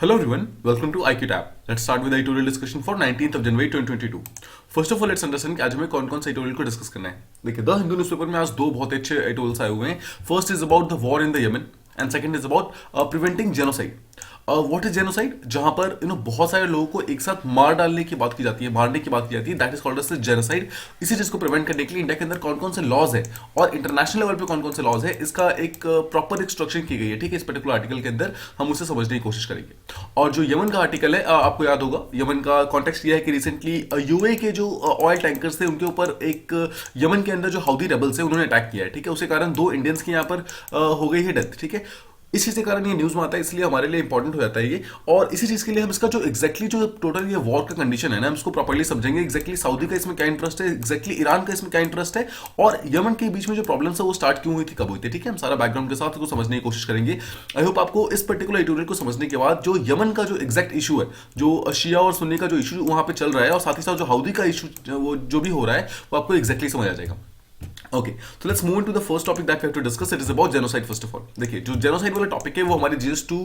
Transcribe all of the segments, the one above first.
Hello everyone, welcome to IQ Tab. Let's start with the editorial discussion for 19th of January 2022. First of all, let's understand कि आज हमें कौन कौन से editorial को discuss करना है. देखिए, द हिंदू न्यूज़पेपर में आज दो बहुत अच्छे editorials आए हुए हैं. First is about the war in the Yemen and second is about preventing genocide. What is genocide, जहां पर बहुत सारे लोगों को एक साथ मार डालने की बात की जाती है, मारने की बात की जाती है, that is called as genocide. इसी चीज को प्रिवेंट करने के लिए इंडिया के अंदर कौन कौन से लॉज है और इंटरनेशनल लेवल पे कौन कौन से लॉज है, इसका एक प्रॉपर इंस्ट्रक्शन की गई है. ठीक है, इस पर्टिकुलर आर्टिकल के अंदर हम उसे समझने की कोशिश करेंगे. और जो यमन का आर्टिकल है, आपको याद होगा यमन का कॉन्टेक्स्ट ये है कि रिसेंटली यूए के जो ऑयल टैंकर्स थे उनके ऊपर एक यमन के अंदर जो हाउदी रेबल्स है उन्होंने अटैक किया है. ठीक है, उसके कारण दो इंडियंस की यहाँ पर हो गई है डेथ. ठीक है, इसी के कारण ये न्यूज में आता है, इसलिए हमारे लिए इंपॉर्टेंट हो जाता है ये. और इसी चीज के लिए हम इसका जो एग्जैक्टली जो टोटल ये वॉर का कंडीशन है ना, हम इसको प्रॉपर्ली समझेंगे. एग्जैक्टली सऊदी का इसमें क्या इंटरेस्ट है, एग्जैक्टली ईरान का इसमें क्या इंटरेस्ट है, और यमन के बीच में जो प्रॉब्लम्स है वो स्टार्ट क्यों हुई थी, कब हुई थी. ठीक है, हम सारा बैकग्राउंड के साथ इसको समझने की कोशिश करेंगे. आई होप आपको इस पर्टिकुलर ट्यूटोरियल को समझने के बाद जो यमन का जो एग्जैक्ट इशू है, जो शिया और सुन्नी का जो इशू वहां पे चल रहा है, और साथ ही साथ जो हाउदी का इशू वो जो भी हो रहा है, वो आपको एग्जैक्टली समझ आ जाएगा. ओके, तो let's move into the first topic that we have to discuss. It is about genocide. First of all देखिए, जो जेनोसाइड वाला टॉपिक है वो हमारे जीएस2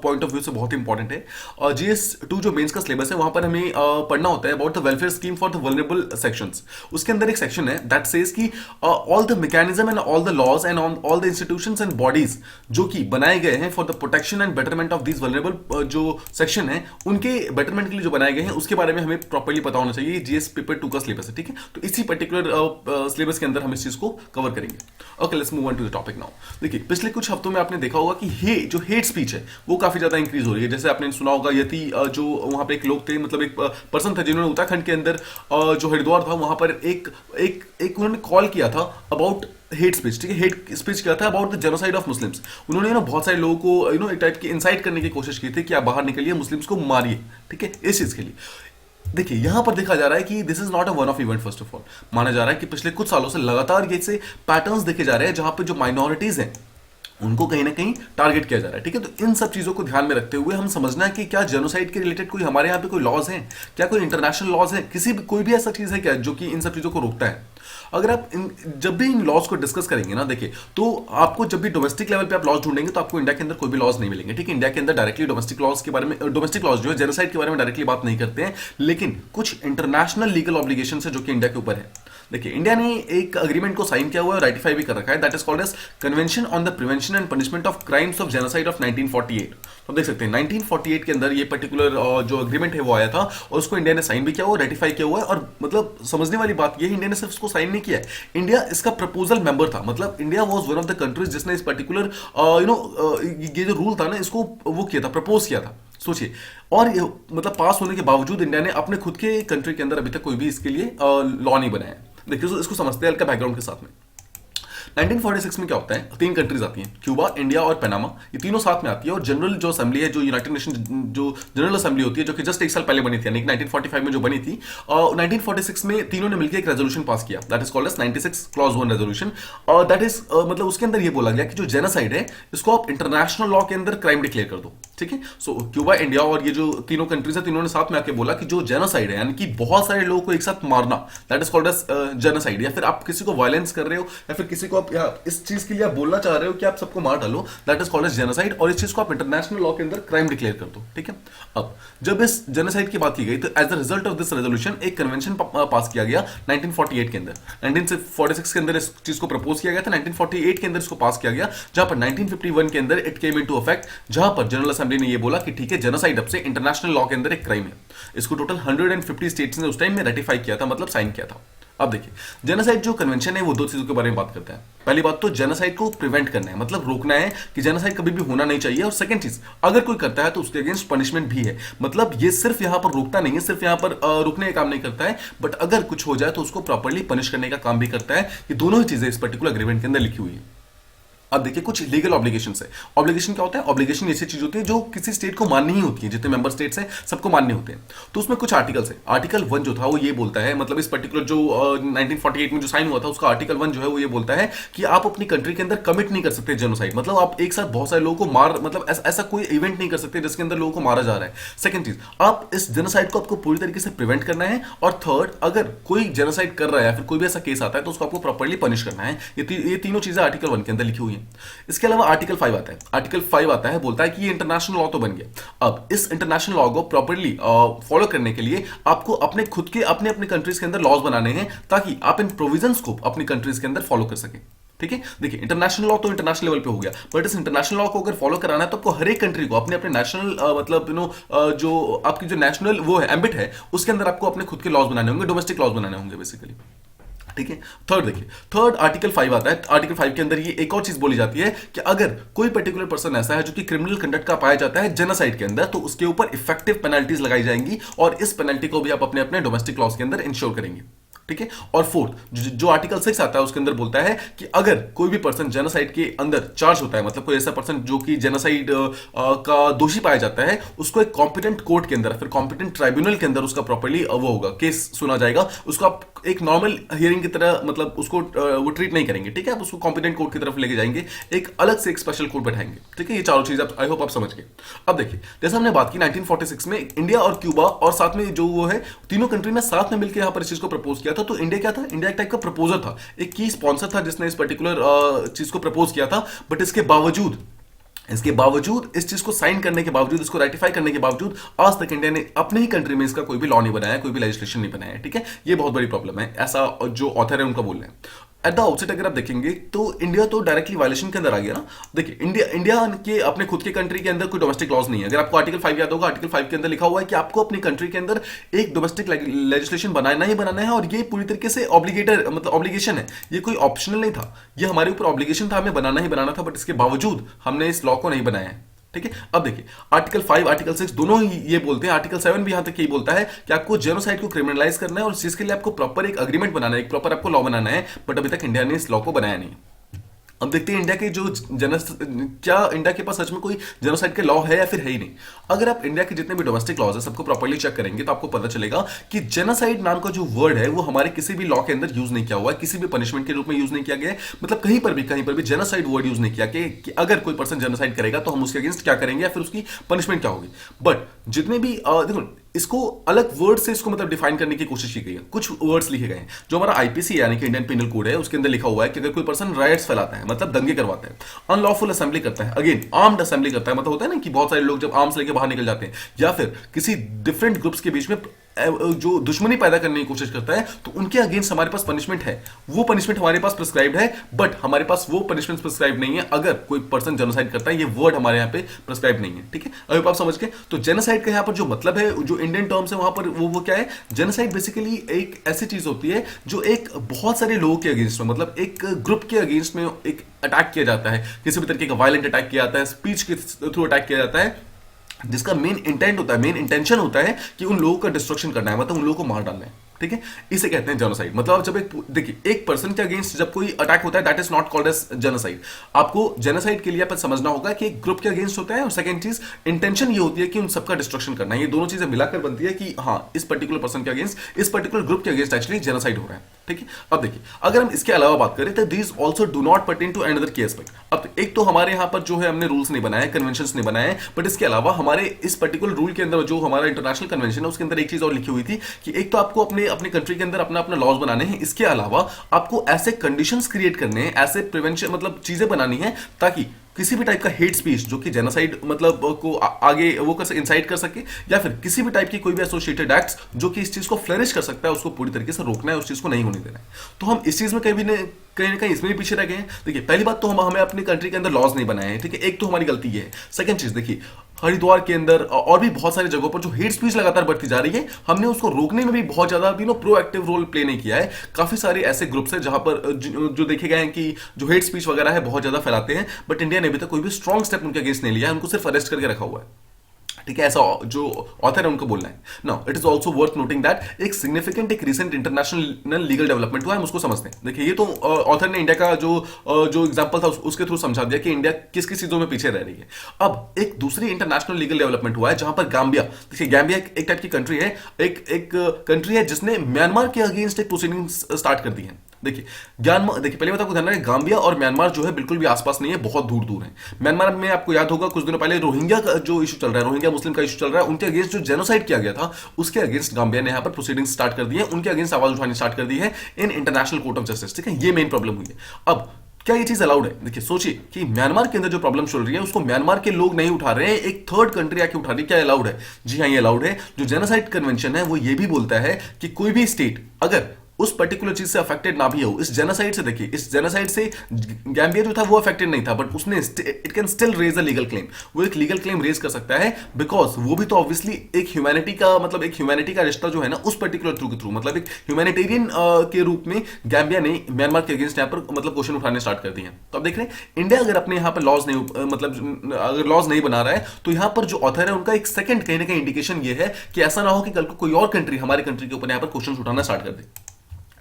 पॉइंट ऑफ व्यू से बहुत इंपॉर्टेंट है. और जीएस2 जो मेंस का सिलेबस है वहां पर हमें पढ़ना होता है about the welfare scheme for the vulnerable sections. उसके अंदर एक सेक्शन है दैट सेज कि all the mechanism and all the laws and all the institutions and bodies जो कि बनाए गए हैं for the protection and betterment of these vulnerable, जो सेक्शन है उनके बेटरमेंट के लिए जो बनाए गए हैं, उसके बारे में हमें प्रॉपर्ली पता होना चाहिए. जीएस पेपर 2 का सिलेबस है. ठीक है, तो इसी पर्टिकुलर सिलेबस के अंदर हम इस चीज को कवर करेंगे. Okay, let's move on to the topic now. देखिए, पिछले कुछ हफ्तों में आपने देखा होगा कि जो हेट स्पीच है वो काफी ज्यादा इंक्रीज हो रही है. जैसे आपने सुना होगा यति, जो वहां पे एक लोग थे, मतलब एक पर्सन था जिन्होंने उत्तराखंड के अंदर जो हरिद्वार था वहां पर एक उन्होंने कॉल किया था अबाउट हेट स्पीच. ठीक है, हेट स्पीच किया था about the genocide of Muslims. उन्होंने बहुत सारे लोगों को एक टाइप की इंसाइट करने की कोशिश की थी कि आप बाहर निकलिए, मुस्लिम्स को मारिए. ठीक है, इस चीज के लिए देखिए यहां पर देखा जा रहा है कि this is not a one of event. First of all माना जा रहा है कि पिछले कुछ सालों से लगातार ये से पैटर्न्स देखे जा रहे हैं जहां पे जो माइनॉरिटीज हैं उनको कहीं ना कहीं टारगेट किया जा रहा है. ठीक है, तो इन सब चीजों को ध्यान में रखते हुए हम समझना है कि क्या जेनोसाइड के रिलेटेड कोई हमारे यहाँ पे कोई लॉज हैं, क्या कोई इंटरनेशनल लॉज है, कोई भी ऐसा चीज है क्या जो कि इन सब चीजों को रोकता है. अगर आप जब भी इन लॉज को डिस्कस करेंगे ना, देखिए, तो आपको जब भी डोमेस्टिक लेवल पे आप लॉज ढूंढेंगे तो आपको इंडिया के अंदर कोई भी लॉज नहीं मिलेंगे. ठीक है, इंडिया के अंदर डायरेक्टली डोमेस्टिक लॉज के बारे में, डोमेस्टिक लॉज जो है जेनोसाइड के बारे में डायरेक्टली बात नहीं करते हैं, लेकिन कुछ इंटरनेशनल लीगल ऑब्लिगेशन है जो कि इंडिया के ऊपर है. देखिए, इंडिया ने एक अग्रीमेंट को साइन किया हुआ है और राइटिफाई भी कर रखा है, that is called as convention on the prevention and punishment of crimes of genocide of 1948. तो देख सकते हैं 1948 के अंदर ये पर्टिकुलर जो अग्रीमेंट है वो आया था और उसको इंडिया ने साइन भी किया हुआ, रेटिफाई किया हुआ है. और मतलब समझने वाली बात ये है, इंडिया ने सिर्फ उसको साइन नहीं किया है, इंडिया इसका प्रपोजल मेंबर था. मतलब India was one of the countries जिसने इस पर्टिकुलर ये जो रूल था ना, इसको वो किया था, प्रपोज किया था. सोचिए, और ये मतलब पास होने के बावजूद इंडिया ने अपने खुद के कंट्री के अंदर अभी तक कोई भी इसके लिए लॉ नहीं बनाया. देखिए, इसको समझते हैं हल्का बैकग्राउंड के साथ में. 1946 में क्या होता है, 3 कंट्रीज आती हैं, क्यूबा, इंडिया और पनामा. ये तीनों साथ में आती है और जनरल जो असेंबली है, जो यूनाइटेड नेशन जो जनरल असेंबली होती है, जो कि जस्ट 1 साल पहले बनी थी, यानी 1945 में जो बनी थी, 1946 में तीनों ने मिलकर एक रेजोल्यूशन पास किया, that is called as 96 clause 1 resolution. और दैट इज मतलब उसके अंदर ये बोला गया कि जो जेनोसाइड है इसको आप इंटरनेशनल लॉ के अंदर क्राइम डिक्लेयर कर दो. ठीक है, सो क्यूबा, इंडिया और ये जो तीनों कंट्रीज है, तीनों ने साथ में आके बोला कि जो जेनोसाइड है, यानी कि बहुत सारे लोगों को एक साथ मारना, that is called as genocide. या फिर आप किसी को वायलेंस कर रहे हो, या फिर किसी को आप इस चीज के लिए आप बोलना चाह रहे हो कि आप सबको मार डालो, that is called as genocide. और इस चीज को आप इंटरनेशनल लॉ के अंदर क्राइम डिक्लेयर कर दो. ठीक है, अब जब इस जेनोसाइड की बात की गई तो as a result of this resolution एक कन्वेंशन पास किया गया 1948 के अंदर. 1946 के अंदर इस चीज को प्रपोज किया गया था, 1948 के अंदर इसको पास किया गया, जहां पर 1951 के अंदर इट केम इनटू इफेक्ट, जहां पर जनरल असेंबली ने ये बोला कि ठीक है, जेनोसाइड अब से इंटरनेशनल लॉ के अंदर एक क्राइम है. इसको टोटल 150 स्टेट्स ने उस टाइम में रेटिफाई किया था, मतलब साइन किया था. अब देखिए, जेनोसाइड जो कन्वेंशन है वो 2 चीजों के बारे में बात करता है. पहली बात तो जेनोसाइड को प्रिवेंट करना है, मतलब रोकना है कि जेनोसाइड कभी भी होना नहीं चाहिए. और सेकंड चीज, अगर कोई करता है तो उसके अगेंस्ट पनिशमेंट भी है. मतलब ये सिर्फ यहां पर रोकता नहीं है, सिर्फ यहां पर रुकने का काम नहीं करता है, बट अगर कुछ हो जाए तो उसको प्रॉपर्ली पनिश करने का काम भी करता है. ये दोनों ही चीजें इस पर्टिकुलर एग्रीमेंट के अंदर लिखी हुई है. अब देखिए, कुछ लीगल ऑब्लिगेशंस है. ऑब्लिगेशन क्या होता है, ऑब्लिगेशन ऐसी चीज होती है जो किसी स्टेट को माननी ही होती है, जितने मेंबर स्टेट्स हैं सबको मानने होते हैं. तो उसमें कुछ आर्टिकल्स है. आर्टिकल 1 जो था वो ये बोलता है, मतलब इस पर्टिकुलर जो 1948 में जो साइन हुआ था उसका आर्टिकल 1 जो है वो ये बोलता है कि आप अपनी कंट्री के अंदर कमिट नहीं कर सकते जेनोसाइड. मतलब आप एक साथ बहुत सारे लोगों को मार, मतलब ऐसा कोई इवेंट नहीं कर सकते जिसके अंदर लोगों को मारा जा रहा है. सेकंड चीज, आप इस जेनोसाइड को आपको पूरी तरीके से प्रिवेंट करना है. और थर्ड, अगर कोई जेनोसाइड कर रहा है या फिर कोई भी ऐसा केस आता है तो उसको आपको प्रॉपर्ली पनिश करना है. ये तीनों चीजें आर्टिकल 1 के अंदर लिखी हुई है. इसके अलावा आर्टिकल 5 आता है। आर्टिकल 5 आता है, बोलता है कि ये इंटरनेशनल लॉ तो बन गया। अब इस इंटरनेशनल लॉ को प्रॉपर्ली फॉलो करने के लिए आपको अपने खुद के अपने अपने कंट्रीज के अंदर लॉज बनाने हैं, ताकि आप इन प्रोविजंस को अपनी कंट्रीज के अंदर फॉलो कर सकें। ठीक है, देखिए इंटरनेशनल लॉ तो इंटरनेशनल लेवल पे हो गया, बट इस इंटरनेशनल लॉ को अगर फॉलो कराना है तो आपको हर एक कंट्री को अपने अपने नेशनल मतलब जो आपकी जो नेशनल वो है एम्बिट है, उसके अंदर आपको अपने खुद के लॉज बनाने होंगे, डोमेस्टिक लॉज बनाने होंगे बेसिकली। ठीक है, थर्ड देखिए, थर्ड आर्टिकल 5 आता है। आर्टिकल 5 के अंदर ये एक और चीज बोली जाती है कि अगर कोई पर्टिकुलर पर्सन ऐसा है जो कि क्रिमिनल कंडक्ट का पाया जाता है जेनोसाइड के अंदर, तो उसके ऊपर इफेक्टिव पेनल्टीज लगाई जाएंगी, और इस पेनल्टी को भी आप अपने अपने डोमेस्टिक लॉज के अंदर इंश्योर करेंगे। ठीक है, और फोर्थ जो आर्टिकल 6 आता है उसके अंदर बोलता है कि अगर कोई भी पर्सन जेनोसाइड के अंदर चार्ज होता है, मतलब कोई ऐसा पर्सन जो कि जेनोसाइड का दोषी पाया जाता है, उसको एक कॉम्पिटेंट कोर्ट के अंदर, फिर कॉम्पिटेंट ट्राइब्यूनल के अंदर उसका प्रॉपर्ली वो होगा, केस सुना जाएगा। उसको आप एक नॉर्मल हियरिंग की तरह मतलब उसको वो ट्रीट नहीं करेंगे। ठीक है, आप उसको कॉम्पिटेंट कोर्ट की तरफ लेके जाएंगे, एक अलग से एक स्पेशल कोर्ट बैठाएंगे। ठीक है, ये चारों चीज आप आई होप आप समझ गए। अब देखिए, जैसे हमने बात की 1946 में इंडिया और क्यूबा और साथ में जो वो है तीनों कंट्री ने साथ में मिलकर यहां पर इस चीज को प्रपोज किया था। तो इंडिया क्या था? इंडिया एक टाइप का प्रपोजर था, एक की स्पॉन्सर था जिसने इस पर्टिकुलर चीज को प्रपोज किया था। बट इसके बावजूद इस चीज को साइन करने के बावजूद, इसको रेटिफाई करने के बावजूद, आज तक इंडिया ने अपने ही कंट्री में इसका कोई भी लॉ नहीं बनाया, कोई भी लेजिस्लेशन नहीं बनाया है। ठीक है, ये बहुत बड़ी प्रॉब्लम है, ऐसा जो ऑथर है उनका बोल रहे हैं। एट द आउटसेट अगर आप देखेंगे तो इंडिया तो डायरेक्टली वायलेशन के अंदर आ गया ना। देखिए, इंडिया के अपने खुद के कंट्री के अंदर कोई डोमेस्टिक लॉज नहीं है। अगर आपको आर्टिकल 5 याद होगा, आर्टिकल 5 के अंदर लिखा हुआ है कि आपको अपनी कंट्री के अंदर एक डोमेस्टिक लेजिस्लेशन बनाना ही बनाना है, और ये पूरी तरीके से ऑब्लिगेटर मतलब ऑब्लिगेशन है, ये कोई ऑप्शनल नहीं था, ये हमारे ऊपर ऑब्लिगेशन था, हमें बनाना ही बनाना था। बट इसके बावजूद हमने इस लॉ को नहीं बनाया है। ठीक है, अब देखिए आर्टिकल 5 आर्टिकल 6 दोनों ही ये बोलते हैं, आर्टिकल 7 भी यहां तक यही बोलता है कि आपको जेनोसाइड को क्रिमिनलाइज करना है, और जिसके लिए आपको प्रॉपर एक अग्रीमेंट बनाना है, एक प्रॉपर आपको लॉ बनाना है। बट अभी तक इंडिया ने इस लॉ को बनाया नहीं। अब देखते हैं इंडिया के जो क्या इंडिया के पास सच में कोई जेनोसाइड के लॉ है या फिर है ही नहीं। अगर आप इंडिया के जितने भी डोमेस्टिक लॉज है सबको प्रॉपर्ली चेक करेंगे तो आपको पता चलेगा कि जेनोसाइड नाम का जो वर्ड है वो हमारे किसी भी लॉ के अंदर यूज नहीं किया हुआ है, किसी भी पनिशमेंट के रूप में यूज नहीं किया गया है। मतलब कहीं पर भी जेनोसाइड वर्ड यूज नहीं किया कि अगर कोई पर्सन जेनोसाइड करेगा तो हम उसके अगेंस्ट क्या करेंगे या फिर उसकी पनिशमेंट क्या होगी। बट जितने भी देखो इसको अलग वर्ड से इसको मतलब डिफाइन करने की कोशिश की गई है। कुछ वर्ड्स लिखे गए हैं जो हमारा आईपीसी यानी कि इंडियन पिनल कोड है, उसके अंदर लिखा हुआ है कि अगर कोई पर्सन राइट्स फैलाता है, मतलब दंगे करवाता है, अनलॉफुल असेंबली करता है, अगेन आर्म्ड असेंबली करता है, मतलब होता है ना कि बहुत सारे लोग जब आर्म्स लेके बाहर निकल जाते हैं, या फिर किसी डिफरेंट ग्रुप्स के बीच में जो दुश्मनी पैदा करने की कोशिश करता है, तो उनके अगेंस्ट हमारे पास पनिशमेंट है। वो पनिशमेंट हमारे पास प्रिस्क्राइब्ड है, बट हमारे पास वो पनिशमेंट प्रिस्क्राइब नहीं है अगर कोई पर्सन जेनोसाइड करता है। ये वर्ड हमारे यहाँ पे प्रिस्क्राइब नहीं है। ठीक है, अगर आप समझ गए तो जेनोसाइड का यहाँ पर जो मतलब है, जो इंडियन टर्म्स है वहां पर वो क्या है, जेनोसाइड बेसिकली एक ऐसी चीज होती है जो एक बहुत सारे लोगों के अगेंस्ट में, मतलब एक ग्रुप के अगेंस्ट में एक अटैक किया जाता है, किसी भी तरीके का वायलेंट अटैक किया जाता है, स्पीच के थ्रू अटैक किया जाता है, जिसका मेन इंटेंट होता है, मेन इंटेंशन होता है कि उन लोगों का डिस्ट्रक्शन करना है, मतलब उन लोगों को मार डालना है। ठीक है, इसे कहते हैं जेनोसाइड। मतलब जब एक देखिए एक पर्सन के अगेंस्ट जब कोई अटैक होता है, that is not called as genocide. आपको जेनोसाइड के लिए आप समझना होगा कि एक ग्रुप के अगेंस्ट होता है, और सेकंड चीज इंटेंशन ये होती है कि उन सबका डिस्ट्रक्शन करना है। ये दोनों चीजें मिलाकर बनती है कि हाँ इस पर्टिकुलर पर्सन के अगेंस्ट, इस पर्टिकुलर ग्रुप के अगेंस्ट एक्चुअली जेनोसाइड हो रहा है। ठीक है, अब देखिए अगर हम इसके अलावा बात करें तो these also do not pertain to another key aspect. अब एक तो हमारे यहाँ पर जो है हमने रूल्स नहीं बनाए, कन्वेंशन नहीं बनाए, बट इसके अलावा हमारे इस पर्टिकुलर रूल के अंदर जो हमारा इंटरनेशनल कन्वेंशन है उसके अंदर एक चीज और लिखी हुई थी कि एक तो आपको अपने अपने कंट्री के अंदर अपना अपना लॉज बनाने हैं, इसके अलावा आपको ऐसे कंडीशंस क्रिएट करने हैं, ऐसे प्रिवेंशन मतलब चीजें बनानी है ताकि किसी भी टाइप का हेट स्पीच जो कि जेनोसाइड मतलब को आगे वो कर इंसाइट कर सके, या फिर किसी भी टाइप की कोई भी एसोसिएटेड एक्ट्स जो कि इस चीज को फ्लरिश कर सकता है, उसको पूरी तरीके से रोकना है, उस चीज को नहीं होने देना है। तो हम इस चीज में कहीं ना कहीं इसमें भी पीछे रह गए हैं। देखिए पहली बात तो हमें अपनी कंट्री के अंदर लॉज नहीं बनाए हैं। ठीक है, एक तो हमारी गलती है। सेकंड चीज देखिए हरिद्वार के अंदर और भी बहुत सारी जगहों पर जो हेट स्पीच लगातार बढ़ती जा रही है, हमने उसको रोकने में भी बहुत ज्यादा प्रोएक्टिव रोल प्ले नहीं किया है। काफी सारे ऐसे ग्रुप्स हैं जहां पर जो देखे गए हैं कि जो हेट स्पीच वगैरह है बहुत ज्यादा फैलाते हैं, बट इंडिया ने अभी तक कोई भी स्ट्रॉन्ग स्टेप उनके अगेंस्ट नहीं लिया है, उनको सिर्फ अरेस्ट करके रखा हुआ है। ठीक है, ऐसा जो ऑथर है उनको बोलना है। Now it is also worth noting that एक सिग्निफिकेंट एक रिसेंट इंटरनेशनल लीगल डेवलपमेंट हुआ है, हम उसको समझते हैं। देखिए ये तो ऑथर ने इंडिया का जो एग्जांपल था उसके थ्रू समझा दिया कि इंडिया किस किस चीजों में पीछे रह रही है। अब एक दूसरी इंटरनेशनल लीगल डेवलपमेंट हुआ है जहां पर गाम्बिया, देखिए गाम्बिया एक टाइप की कंट्री है, एक कंट्री है जिसने म्यांमार के अगेंस्ट एक प्रोसीडिंग्स स्टार्ट कर दी है। देखिए पहले बात आपको ध्यान रखना, गाम्बिया और म्यांमार जो है बिल्कुल भी आसपास नहीं है, बहुत दूर दूर है। म्यांमार में आपको याद होगा कुछ दिनों पहले रोहिंग्या का जो इशू चल रहा है, रोहिंग्या मुस्लिम का इशू चल रहा है, उनके अगेंस्ट जो जेनोसाइड किया गया था उसके अगेंस्ट गाम्बिया ने यहां पर प्रोसीडिंग स्टार्ट कर दी है, उनके अगेंस्ट आवाज उठानी स्टार्ट कर दी है in international court of justice. ठीक है, ये मेन प्रॉब्लम हुई है। अब क्या ये चीज अलाउड है? देखिए सोचिए कि म्यांमार के अंदर जो प्रॉब्लम चल रही है उसको म्यांमार के लोग नहीं उठा रहे हैं, एक थर्ड कंट्री आके उठा रही है। क्या अलाउड है? जी हाँ, ये अलाउड है। जो जेनोसाइड कन्वेंशन है वो ये भी बोलता है कि कोई भी स्टेट अगर उस पर्टिकुलर चीज से अफेक्टेड ना भी हो, इस जेनोसाइड से, देखिए इस जेनोसाइड से गैम्बिया जो था वो अफेक्टेड नहीं था, बट उसने it can still raise a legal claim, वो एक लीगल क्लेम रेज कर सकता है, बिकॉज वो भी तो ऑब्वियसली एक ह्यूमैनिटी का, मतलब एक ह्यूमैनिटी का रिश्ता जो है ना उस पर्टिकुलर थ्रू के थ्रू, मतलब एक ह्यूमैनिटेरियन के रूप में गैम्बिया ने म्यांमार के अगेंस्ट यहाँ पर मतलब क्वेश्चन उठाने स्टार्ट कर दिए हैं। तो आप देख रहे हैं इंडिया अगर अपने यहाँ पर लॉज नहीं, मतलब अगर लॉज नहीं बना रहा है, तो यहाँ पर जो ऑथर है उनका एक सेकंड कहीं ना कहीं इंडिकेशन ये है कि ऐसा ना हो कि कल को कोई और कंट्री हमारे कंट्री के ऊपर यहाँ पर क्वेश्चन उठाना स्टार्ट कर दे।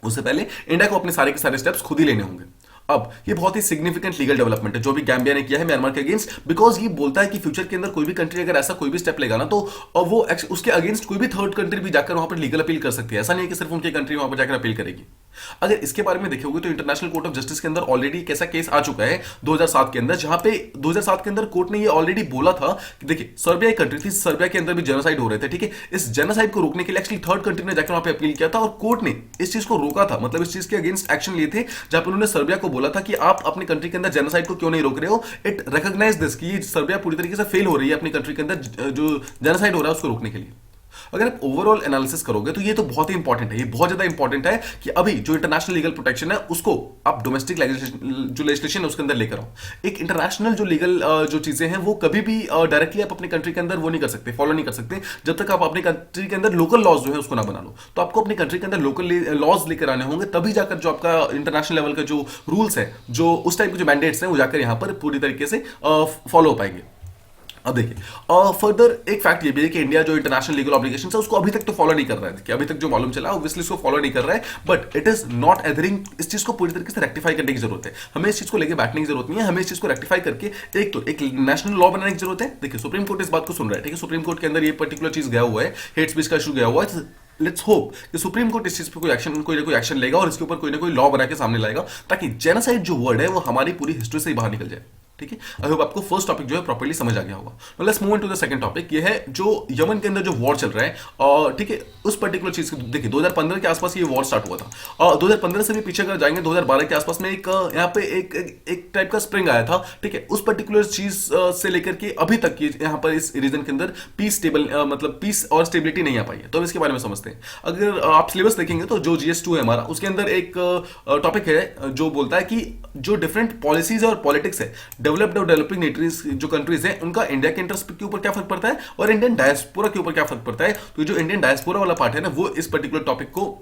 उससे पहले इंडिया को अपने सारे के सारे स्टेप्स खुद ही लेने होंगे। अब ये बहुत ही सिग्निफिकेंट लीगल डेवलपमेंट है जो भी गैम्बिया ने किया है म्यांमार के अगेंस्ट, बिकॉज ये बोलता है कि फ्यूचर के अंदर कोई भी कंट्री अगर ऐसा कोई भी स्टेप लेगा ना, तो वो उसके अगेंस्ट कोई भी थर्ड कंट्री भी जाकर वहां पर लीगल अपील कर सकती है। ऐसा नहीं है कि सिर्फ उनकी कंट्री वहां पर जाकर अपील करेगी। अगर इसके बारे में देखोगे तो इंटरनेशनल कोर्ट ऑफ जस्टिस के अंदर ऑलरेडी एक ऐसा केस आ चुका है 2007 के अंदर, जहां पे 2007 के अंदर कोर्ट ने ये ऑलरेडी बोला था कि देखिए सर्बिया एक कंट्री थी, सर्बिया के अंदर भी जेनोसाइड हो रहे थे, ठीक है। इस जेनोसाइड को रोकने के लिए एक्चुअली थर्ड कंट्री ने जाकर वहां पे अपील किया था और कोर्ट ने इस चीज को रोका था, मतलब इस चीज के अगेंस्ट एक्शन लिए थे, जहां पर उन्होंने सर्बिया को बोला था कि आप अपनी कंट्री के अंदर जेनोसाइड को क्यों नहीं रोक रहे हो। इट रिकॉग्नाइज दिस कि सर्बिया पूरी तरीके से फेल हो रही है अपनी कंट्री के अंदर जो जेनोसाइड हो रहा है उसको रोकने के लिए। अगर आप ओवरऑल एनालिसिस करोगे तो ये तो बहुत ही इंपॉर्टेंट है, ये बहुत ज्यादा इंपॉर्टेंट है कि अभी जो इंटरनेशनल लीगल प्रोटेक्शन है उसको आप डोमेस्टिक जो लेजिस्लेशन है उसके अंदर लेकर आओ। एक इंटरनेशनल जो लीगल जो चीजें हैं वो कभी भी डायरेक्टली आप अपनी कंट्री के अंदर वो नहीं कर सकते, फॉलो नहीं कर सकते, जब तक आप अपनी कंट्री के अंदर लोकल लॉज जो है उसको ना बना लो। तो आपको अपनी कंट्री के अंदर लोकल लॉज लेकर आने होंगे, तभी जाकर जो आपका इंटरनेशनल लेवल का जो रूल्स है, जो उस टाइप के जो मैंडेट्स हैं, वो जाकर यहां पर पूरी तरीके से फॉलो हो पाएंगे। अब देखिए फर्दर एक फैक्ट ये भी है कि इंडिया जो इंटरनेशनल लीगल ऑब्लिगेशन है उसको अभी तक तो फॉलो नहीं कर रहा है, कि अभी तक जो मालूम चला ऑब्वियसली उसको फॉलो नहीं कर रहा है, but it is not adhering. इस चीज को पूरी तरीके से रेक्टिफाई करने की जरूरत है। हमें इस चीज को लेकर बैठने की जरूरत नहीं है, हमें इस चीज को रेक्टिफाई करके एक तो एक नेशनल लॉ बनाने की जरूरत है। देखिए सुप्रीम कोर्ट इस बात को सुन रहा है, ठीक है, सुप्रीम कोर्ट के अंदर ये पर्टिकुलर चीज गया हुआ है, हेट स्पीच का इशू गया हुआ है। लेट्स होप कि सुप्रीम कोर्ट इस चीज पर कोई ना कोई एक्शन लेगा और इसके ऊपर कोई ना कोई लॉ बना के सामने लाएगा, ताकि जेनोसाइड जो वर्ड है वो हमारी पूरी हिस्ट्री से ही बाहर निकल जाए। ठीक है, आई होप आपको फर्स्ट टॉपिक जो है प्रॉपर्ली समझ आ गया होगा। Let's move into the second topic. ये है जो यमन के अंदर जो वॉर चल रहा है, और ठीक है उस पर्टिकुलर चीज देखिए 2015 के आसपास ये वॉर स्टार्ट हुआ था, और 2015 से भी पीछे अगर जाएंगे 2012 के आसपास में एक यहाँ पे एक टाइप का स्प्रिंग आया था, ठीक है। उस पर्टिकुलर चीज से लेकर के अभी तक यहाँ पर इस रीजन के अंदर पीस स्टेबल मतलब पीस और स्टेबिलिटी नहीं आ पाई है। तो इसके बारे में समझते हैं। अगर आप सिलेबस देखेंगे तो जो GS2 है हमारा, उसके अंदर एक टॉपिक है जो बोलता है कि जो डिफरेंट पॉलिसीज और पॉलिटिक्स है डेवलप्ड और डेवलपिंग जो कंट्रीज हैं उनका इंडिया के इंटरेस्ट के ऊपर क्या फर्क पड़ता है और इंडियन डायस्पोरा के ऊपर क्या फर्क पड़ता है। तो जो इंडियन डायस्पोरा वाला पार्ट है ना, वो इस पर्टिकुलर टॉपिक को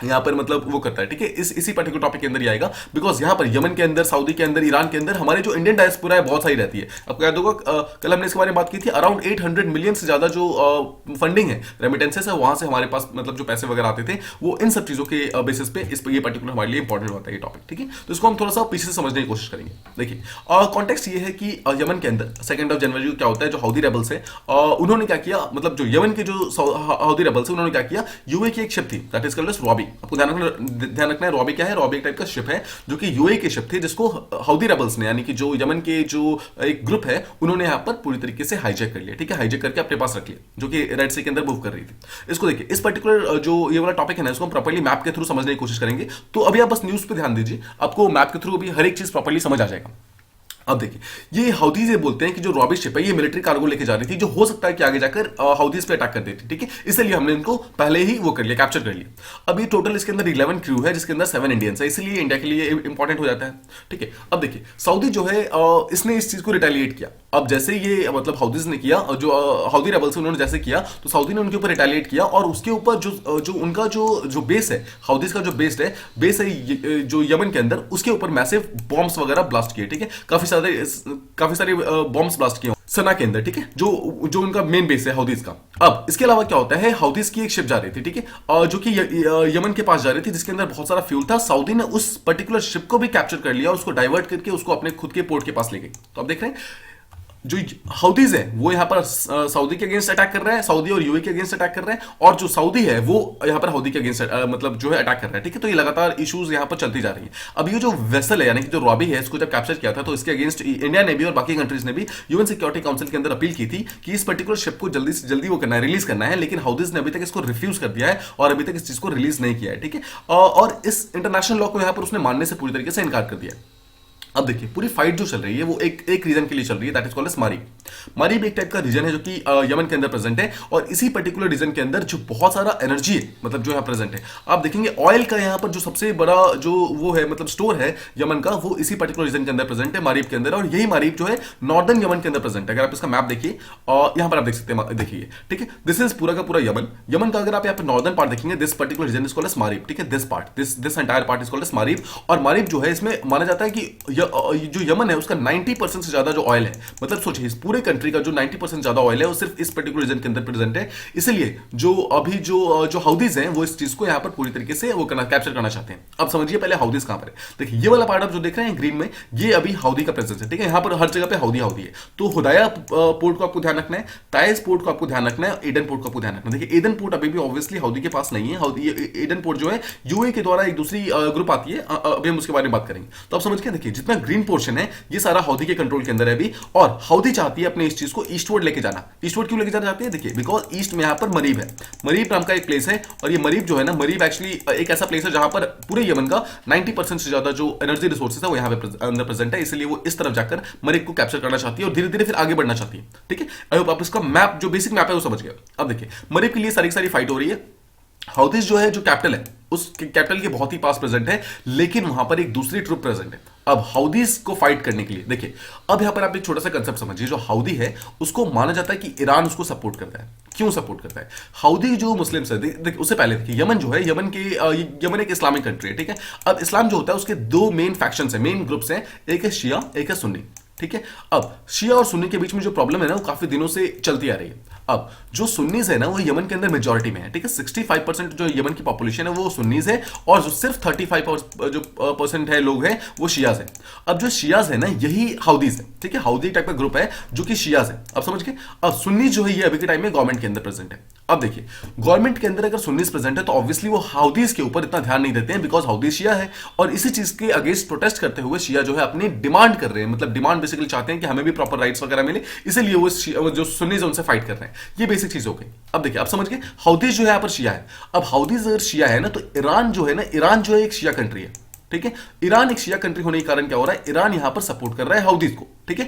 यहां पर मतलब वो करता है, ठीक है। इसी पर्टिकुलर टॉपिक के अंदर ही आएगा, बिकॉज यहां पर यमन के अंदर, सऊदी के अंदर, ईरान के अंदर हमारे जो इंडियन डायस्पोरा है बहुत सारी रहती है। आपको याद होगा कल हमने इसके बारे में बात की थी, अराउंड 800 मिलियन से ज्यादा जो फंडिंग है, रेमिटेंसेस है, वहां से हमारे पास मतलब जो पैसे वगैरह आते थे, वो इन सब चीजों के बेसिस पे ये पर्टिकुलर हमारे लिए इंपॉर्टेंट होता है ये टॉपिक, ठीक है। तो इसको हम थोड़ा सा पीछे से समझने की कोशिश करेंगे। देखिए कॉन्टेक्स्ट ये है कि यमन के अंदर 2 जनवरी को क्या होता है, जो हौदी रेबल्स है उन्होंने क्या किया, मतलब जो यमन के जो हौदी रेबल्स है उन्होंने क्या किया, यूए की एक शिप थी दैट इज कॉल्ड रॉबी। आपको ध्यान रखना है रॉबी क्या है, रॉबी एक टाइप का शिप है जो कि यूएई की शिप थी, जिसको हौदी रेबल्स ने, यानी कि जो यमन के जो एक ग्रुप है, उन्होंने यहां पर पूरी तरीके से हाईजैक कर लिया, ठीक है, हाईजैक करके अपने पास रख लिया, जो कि रेड सी के अंदर मूव कर रही थी। इसको देखिए, इस पर्टिकुलर जो ये वाला टॉपिक है ना, इसको हम प्रॉपर्ली मैप के थ्रू समझने की कोशिश करेंगे। तो अभी आप बस न्यूज पे ध्यान दीजिए, आपको मैप के थ्रू अभी हर एक चीज प्रॉपर्ली समझ आ जाएगा। अब देखिए, ये हाउदीज ये बोलते हैं कि जो रॉबी शिप है ये मिलिट्री कार्गो लेके जा रही थी, जो हो सकता है कि आगे जाकर हाउदीज पे अटैक कर देती, ठीक है। इसलिए हमने इनको पहले ही वो कर लिया, कैप्चर कर लिया। अब ये टोटल इसके अंदर 11 क्रू है, जिसके अंदर 7 इंडियंस है, इसलिए इंडिया के लिए इंपॉर्टेंट हो जाता है, ठीक है। अब देखिए, सऊदी जो है इसने इस चीज को रिटेलिएट किया। अब जैसे ये मतलब हाउदीज ने किया, जो हाउदी रेबल्स उन्होंने जैसे किया, तो सऊदी ने उनके ऊपर रिटेलिएट किया, और उसके ऊपर जो उनका जो बेस है, हाउदीज का जो बेस है जो यमन के अंदर, उसके ऊपर मैसिव बॉम्ब्स वगैरह ब्लास्ट किए, ठीक है। काफी सारे बॉम्ब्स ब्लास्ट किए सना के अंदर, ठीक है, जो उनका मेन बेस है हाउदीज का। अब इसके अलावा क्या होता है, हाउदीज की एक शिप जा रही थी, ठीक है, जो कि यमन के पास जा रही थी, जिसके अंदर बहुत सारा फ्यूल था। सऊदी ने उस पर्टिकुलर शिप को भी कैप्चर कर लिया और उसको डाइवर्ट करके उसको अपने खुद के पोर्ट के पास ले गई। तो आप देख रहे हैं जो हाउदीज है वो यहाँ पर सऊदी के अगेंस्ट अटैक कर रहा है, सऊदी और यूएई के अगेंस्ट अटैक कर रहा है, और जो सऊदी है वो यहाँ पर हाउदी के अगेंस्ट मतलब जो है अटैक कर रहा है, ठीक है। तो ये लगातार इश्यूज यहाँ पर चलती जा रही है। अब ये जो वेसल है, यानी कि जो रॉबी है, इसको जब कैप्चर किया था, तो इसके अगेंस्ट इंडिया ने भी और बाकी कंट्रीज ने भी यूएन सिक्योरिटी काउंसिल के अंदर अपील की थी कि इस पर्टिकुलर शिप को जल्दी से जल्दी वो करना है, रिलीज करना है, लेकिन हाउदीज ने अभी तक इसको रिफ्यूज कर दिया है और अभी तक इस चीज को रिलीज नहीं किया है, ठीक है। और इस इंटरनेशनल लॉ को यहाँ पर उसने मानने से पूरी तरीके से इनकार कर दिया है। अब देखिए पूरी फाइट जो चल रही है वो एक रीजन के लिए चल रही है, दैट इज कॉल्ड एज मारीब। मारीब एक टाइप का रीजन है जो कि यमन के अंदर प्रेजेंट है, और इसी पर्टिकुलर रीजन के अंदर जो बहुत सारा एनर्जी है, मतलब जो यहाँ प्रेजेंट है, आप देखेंगे ऑयल का यहाँ पर जो सबसे बड़ा जो वो है मतलब स्टोर है यमन का, वो इसी पर्टिकुलर रीजन के अंदर प्रेजेंट है, मारीब के अंदर। और यही मारीब जो है नॉर्दर्न यमन के अंदर प्रेजेंट है। अगर आप इसका मैप देखिए और यहाँ पर आप देख सकते हैं, देखिए ठीक है, दिस इज पूरा का पूरा यमन। यमन का अगर आप यहाँ पर नॉर्दर्न पार्ट देखेंगे, this particular region is called as Marib, ठीक है, this part this entire part is called as Marib. और मारीब जो है इसमें माना जाता है कि जो यमन है उसका 90% से ज्यादा जो ऑयल है, मतलब सोचिए इस पूरे कंट्री का जो 90% ज्यादा ऑयल है वो सिर्फ इस पर्टिकुलर रीजन के अंदर प्रेजेंट है। इसलिए जो अभी जो हाउदीज हैं वो इस चीज को यहाँ पर पूरी तरीके से वो कैप्चर करना चाहते हैं। अब समझिए पहले हाउदीज कहां पर है। देखिए ये वाला पार्ट आप जो देख रहे हैं ग्रीन में, ये अभी हाउदी का प्रेजेंस है, ठीक है, यहाँ पर हर जगह पे हाउदी हाउदी है। तो हुदाया पोर्ट को आपको ध्यान रखना है, ताइज पोर्ट को आपको ध्यान रखना है, एडन पोर्ट को आपको ध्यान रखना है। देखिए एडन पोर्ट अभी भी ऑब्वियसली हाउदी के पास नहीं है। एडन पोर्ट जो है यूए के द्वारा एक दूसरी ग्रुप आती है, अभी हम उसके बारे में बात करेंगे। तो आप समझ के देखिए जितना ग्रीन पोर्शन है ये सारा हाउदी के कंट्रोल के अंदर है अभी, और हाउदी चाहती है अपने इस चीज को ईस्टवर्ड लेके जाना। ईस्टवर्ड क्यों लेके जाना चाहती है? देखिए बिकॉज ईस्ट में यहाँ पर मरीब है, मरीब नाम का एक प्लेस है, और ये मरीब जो है ना, मरीब एक्चुअली एक ऐसा प्लेस है जहां पर पूरे यमन का 90% से ज्यादा जो एनर्जी रिसोर्सेज है वो यहाँ पे अंदर प्रेजेंट है। इसलिए वो इस तरफ जाकर मरीब को कैप्चर करना चाहती है और धीरे धीरे फिर आगे बढ़ना चाहती है, ठीक है। आई होप आप इसका मैप जो बेसिक मैप है वो समझ गए। अब देखिए मरीब के लिए सारी सारी फाइट हो रही है। हाउदीज जो है जो कैपिटल है उस कैपिटल के बहुत ही पास प्रेजेंट है, लेकिन वहां पर एक दूसरी ट्रुप प्रेजेंट है। अब हाउदीज को फाइट करने के लिए देखिए, अब यहां पर आप एक छोटा सा कंसेप्ट समझिए। जो हाउदी है उसको माना जाता है कि ईरान उसको सपोर्ट करता है। क्यों सपोर्ट करता है? हाउदी जो मुस्लिम्स है, देखिए उससे पहले देखिए यमन जो है, यमन एक इस्लामिक कंट्री है, ठीक है। अब इस्लाम जो होता है उसके दो मेन फैक्शंस है, मेन ग्रुप्स हैं, एक है शिया, एक है सुन्नी, ठीक है। अब शिया और सुन्नी के बीच में जो प्रॉब्लम है ना वो काफी दिनों से चलती आ रही है। अब जो सुन्नीज है ना वो यमन के अंदर मेजॉरिटी में है, ठीक है। 65% जो यमन की पॉपुलेशन है वो सुन्नीज है, और जो सिर्फ 35% है लोग हैं वो शियाज है। अब जो शियाज है ना यही हाउदीज है, ठीक है। हाउदी टाइप का ग्रुप है जो कि शियाज है, अब समझ गए। अब सुन्नी जो है ये अभी के टाइम में गवर्नमेंट के अंदर प्रेजेंट है। अब देखिए गवर्नमेंट के अंदर अगर सुन्नीज प्रेजेंट है तो ऑब्वियसली वो हाउदीज के ऊपर इतना ध्यान नहीं देते हैं, बिकॉज हाउदीज शिया है, और इसी चीज के अगेंस्ट प्रोटेस्ट करते हुए शिया जो है अपनी डिमांड कर रहे हैं, मतलब डिमांड बेसिकली चाहते हैं कि हमें भी प्रॉपर राइट्स वगैरह मिले, इसीलिए वो जो सुन्नीज है उनसे फाइट कर रहे हैं। ये बेसिक चीज हो गई। अब देखिए आप समझ गए हाउदीज जो है यहाँ पर शिया है। अब हाउदीज अगर शिया है ना तो ईरान जो है ना, ईरान जो है एक शिया कंट्री है, ठीक है। ईरान एक शिया कंट्री होने के कारण क्या हो रहा है, ईरान यहां पर सपोर्ट कर रहा है हाउदीज को, ठीक है।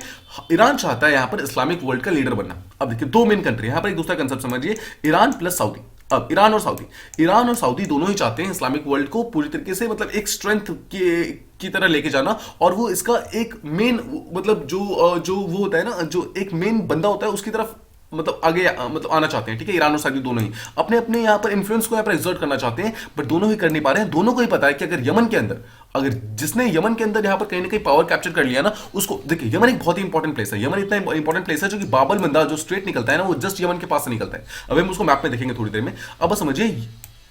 ईरान चाहता है यहां पर इस्लामिक वर्ल्ड का लीडर बनना। अब देखिए दो मेन कंट्री यहां पर, एक दूसरा कंसेप्ट समझिए, ईरान प्लस सऊदी। अब ईरान और सऊदी दोनों ही चाहते हैं इस्लामिक वर्ल्ड को पूरी तरीके से मतलब एक स्ट्रेंथ की तरह लेके जाना, और वो इसका एक मेन मतलब जो वो होता है ना, जो एक मेन बंदा होता है उसकी तरफ मतलब आगे मतलब आना चाहते हैं, ठीक है। ईरान और सऊदी दोनों ही अपने अपने यहाँ पर इन्फ्लुएंस को यहाँ पर एक्सर्ट करना चाहते हैं, बट दोनों ही कर नहीं पा रहे हैं। दोनों को ही पता है कि अगर यमन के अंदर, अगर जिसने यमन के अंदर यहाँ पर कहीं ना कहीं पावर कैप्चर कर लिया ना, उसको देखिए यमन एक बहुत ही इंपॉर्टेंट प्लेस है। यमन इतना इंपॉर्टेंट प्लेस है जो कि बाबल मंदार जो स्ट्रेट निकलता है ना वो जस्ट यमन के पास से निकलता है। अब हम उसको मैप में देखेंगे थोड़ी देर में। अब बस समझिए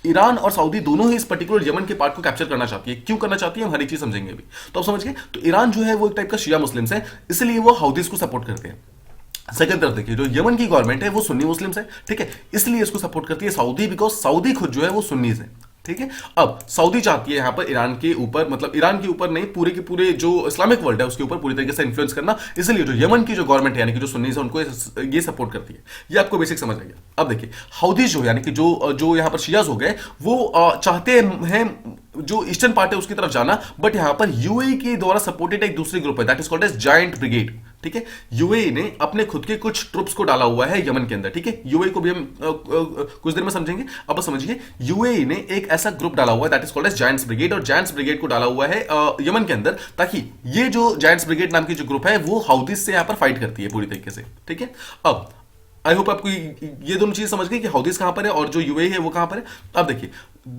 ईरान और सऊदी दोनों ही इस पर्टिकुलर यमन के पार्ट को कैप्चर करना चाहती है। क्यों करना चाहती है हम हर एक चीज समझेंगे अभी। तो आप समझ गए, तो ईरान जो है वो एक टाइप का शिया मुस्लिम्स है, इसलिए वो हाउदीज को सपोर्ट करते हैं। सेकंड तरफ देखिए जो यमन की गवर्नमेंट है वो सुन्नी मुस्लिम्स है, ठीक है, इसलिए इसको सपोर्ट करती है सऊदी, बिकॉज सऊदी खुद जो है वो सुन्नीज है, ठीक है। अब सऊदी चाहती है यहां पर ईरान के ऊपर, मतलब ईरान के ऊपर नहीं, पूरे के पूरे जो इस्लामिक वर्ल्ड है उसके ऊपर पूरी तरीके से इन्फ्लुएंस करना, इसलिए जो यमन की जो गवर्नमेंट है यानी कि जो सुन्नीज है उनको ये सपोर्ट करती है। ये आपको बेसिक समझ आ गया। अब देखिए हाउदीज जो यानी कि जो यहां पर शियाज हो गए वो चाहते हैं जो ईस्टर्न पार्ट है उसकी तरफ जाना, बट यहां पर यूएई के द्वारा सपोर्टेड एक दूसरी ग्रुप है, that is called as giant brigade, ठीक है। यूएई ने अपने खुद के कुछ ट्रुप्स को डाला हुआ है यमन के अंदर, ठीक है। यूएई को भी हम कुछ देर में समझेंगे। अब समझिए यूएई ने एक ऐसा ग्रुप डाला हुआ है that is called as giants brigade, और जायंट्स ब्रिगेड को डाला हुआ है यमन के अंदर, ताकि ये जो जायंट्स ब्रिगेड नाम की जो ग्रुप है वो हाउदीज से यहां पर फाइट करती है पूरी तरीके से, ठीक है। अब आई होप आपको ये दोनों चीज समझ गई कि हाउदीज कहां पर है और जो यूएई है वो कहां पर है। अब देखिए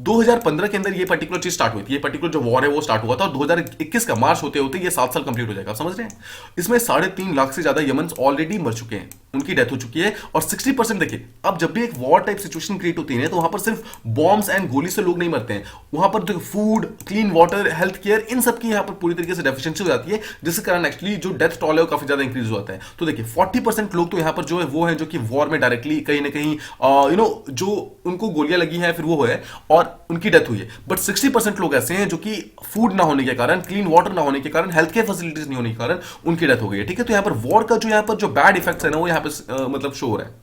2015 के अंदर ये पर्टिकुलर चीज स्टार्ट हुई थी, ये पर्टिकुलर जो वॉर है वो स्टार्ट हुआ था, और 2021 का मार्च होते होते ये 7 साल कंप्लीट हो जाएगा, आप समझ रहे हैं। इसमें 3.5 लाख से ज्यादा यमन्स ऑलरेडी मर चुके हैं, उनकी डेथ हो चुकी है, और 60% देखिए अब जब भी एक वॉर टाइप सिचुएशन क्रिएट होती है तो वहां पर सिर्फ बॉम्ब्स एंड गोली से लोग नहीं मरते हैं, वहां पर जो food, clean water, health care, इन सब की यहाँ पर पूरी तरीके से डेफिशिएंसी हो जाती है, जिसके कारण एक्चुअली जो डेथ टॉल है वो काफी ज्यादा इंक्रीज हो जाता है। तो देखिए 40% लोग तो यहाँ पर जो है वो है जो कि वॉर में डायरेक्टली कहीं ना कहीं जो उनको गोलियां लगी है फिर वो है और उनकी डेथ हुई है, बट 60% लोग ऐसे हैं जो कि फूड ना होने के कारण, क्लीन वाटर ना होने के कारण, हेल्थ केयर फैसिलिटीज नहीं होने के कारण उनकी डेथ हो गई है, ठीक है। तो यहाँ पर वॉर का जो यहाँ पर जो बैड इफेक्ट्स है ना वो यहाँ पे मतलब शो हो रहा है।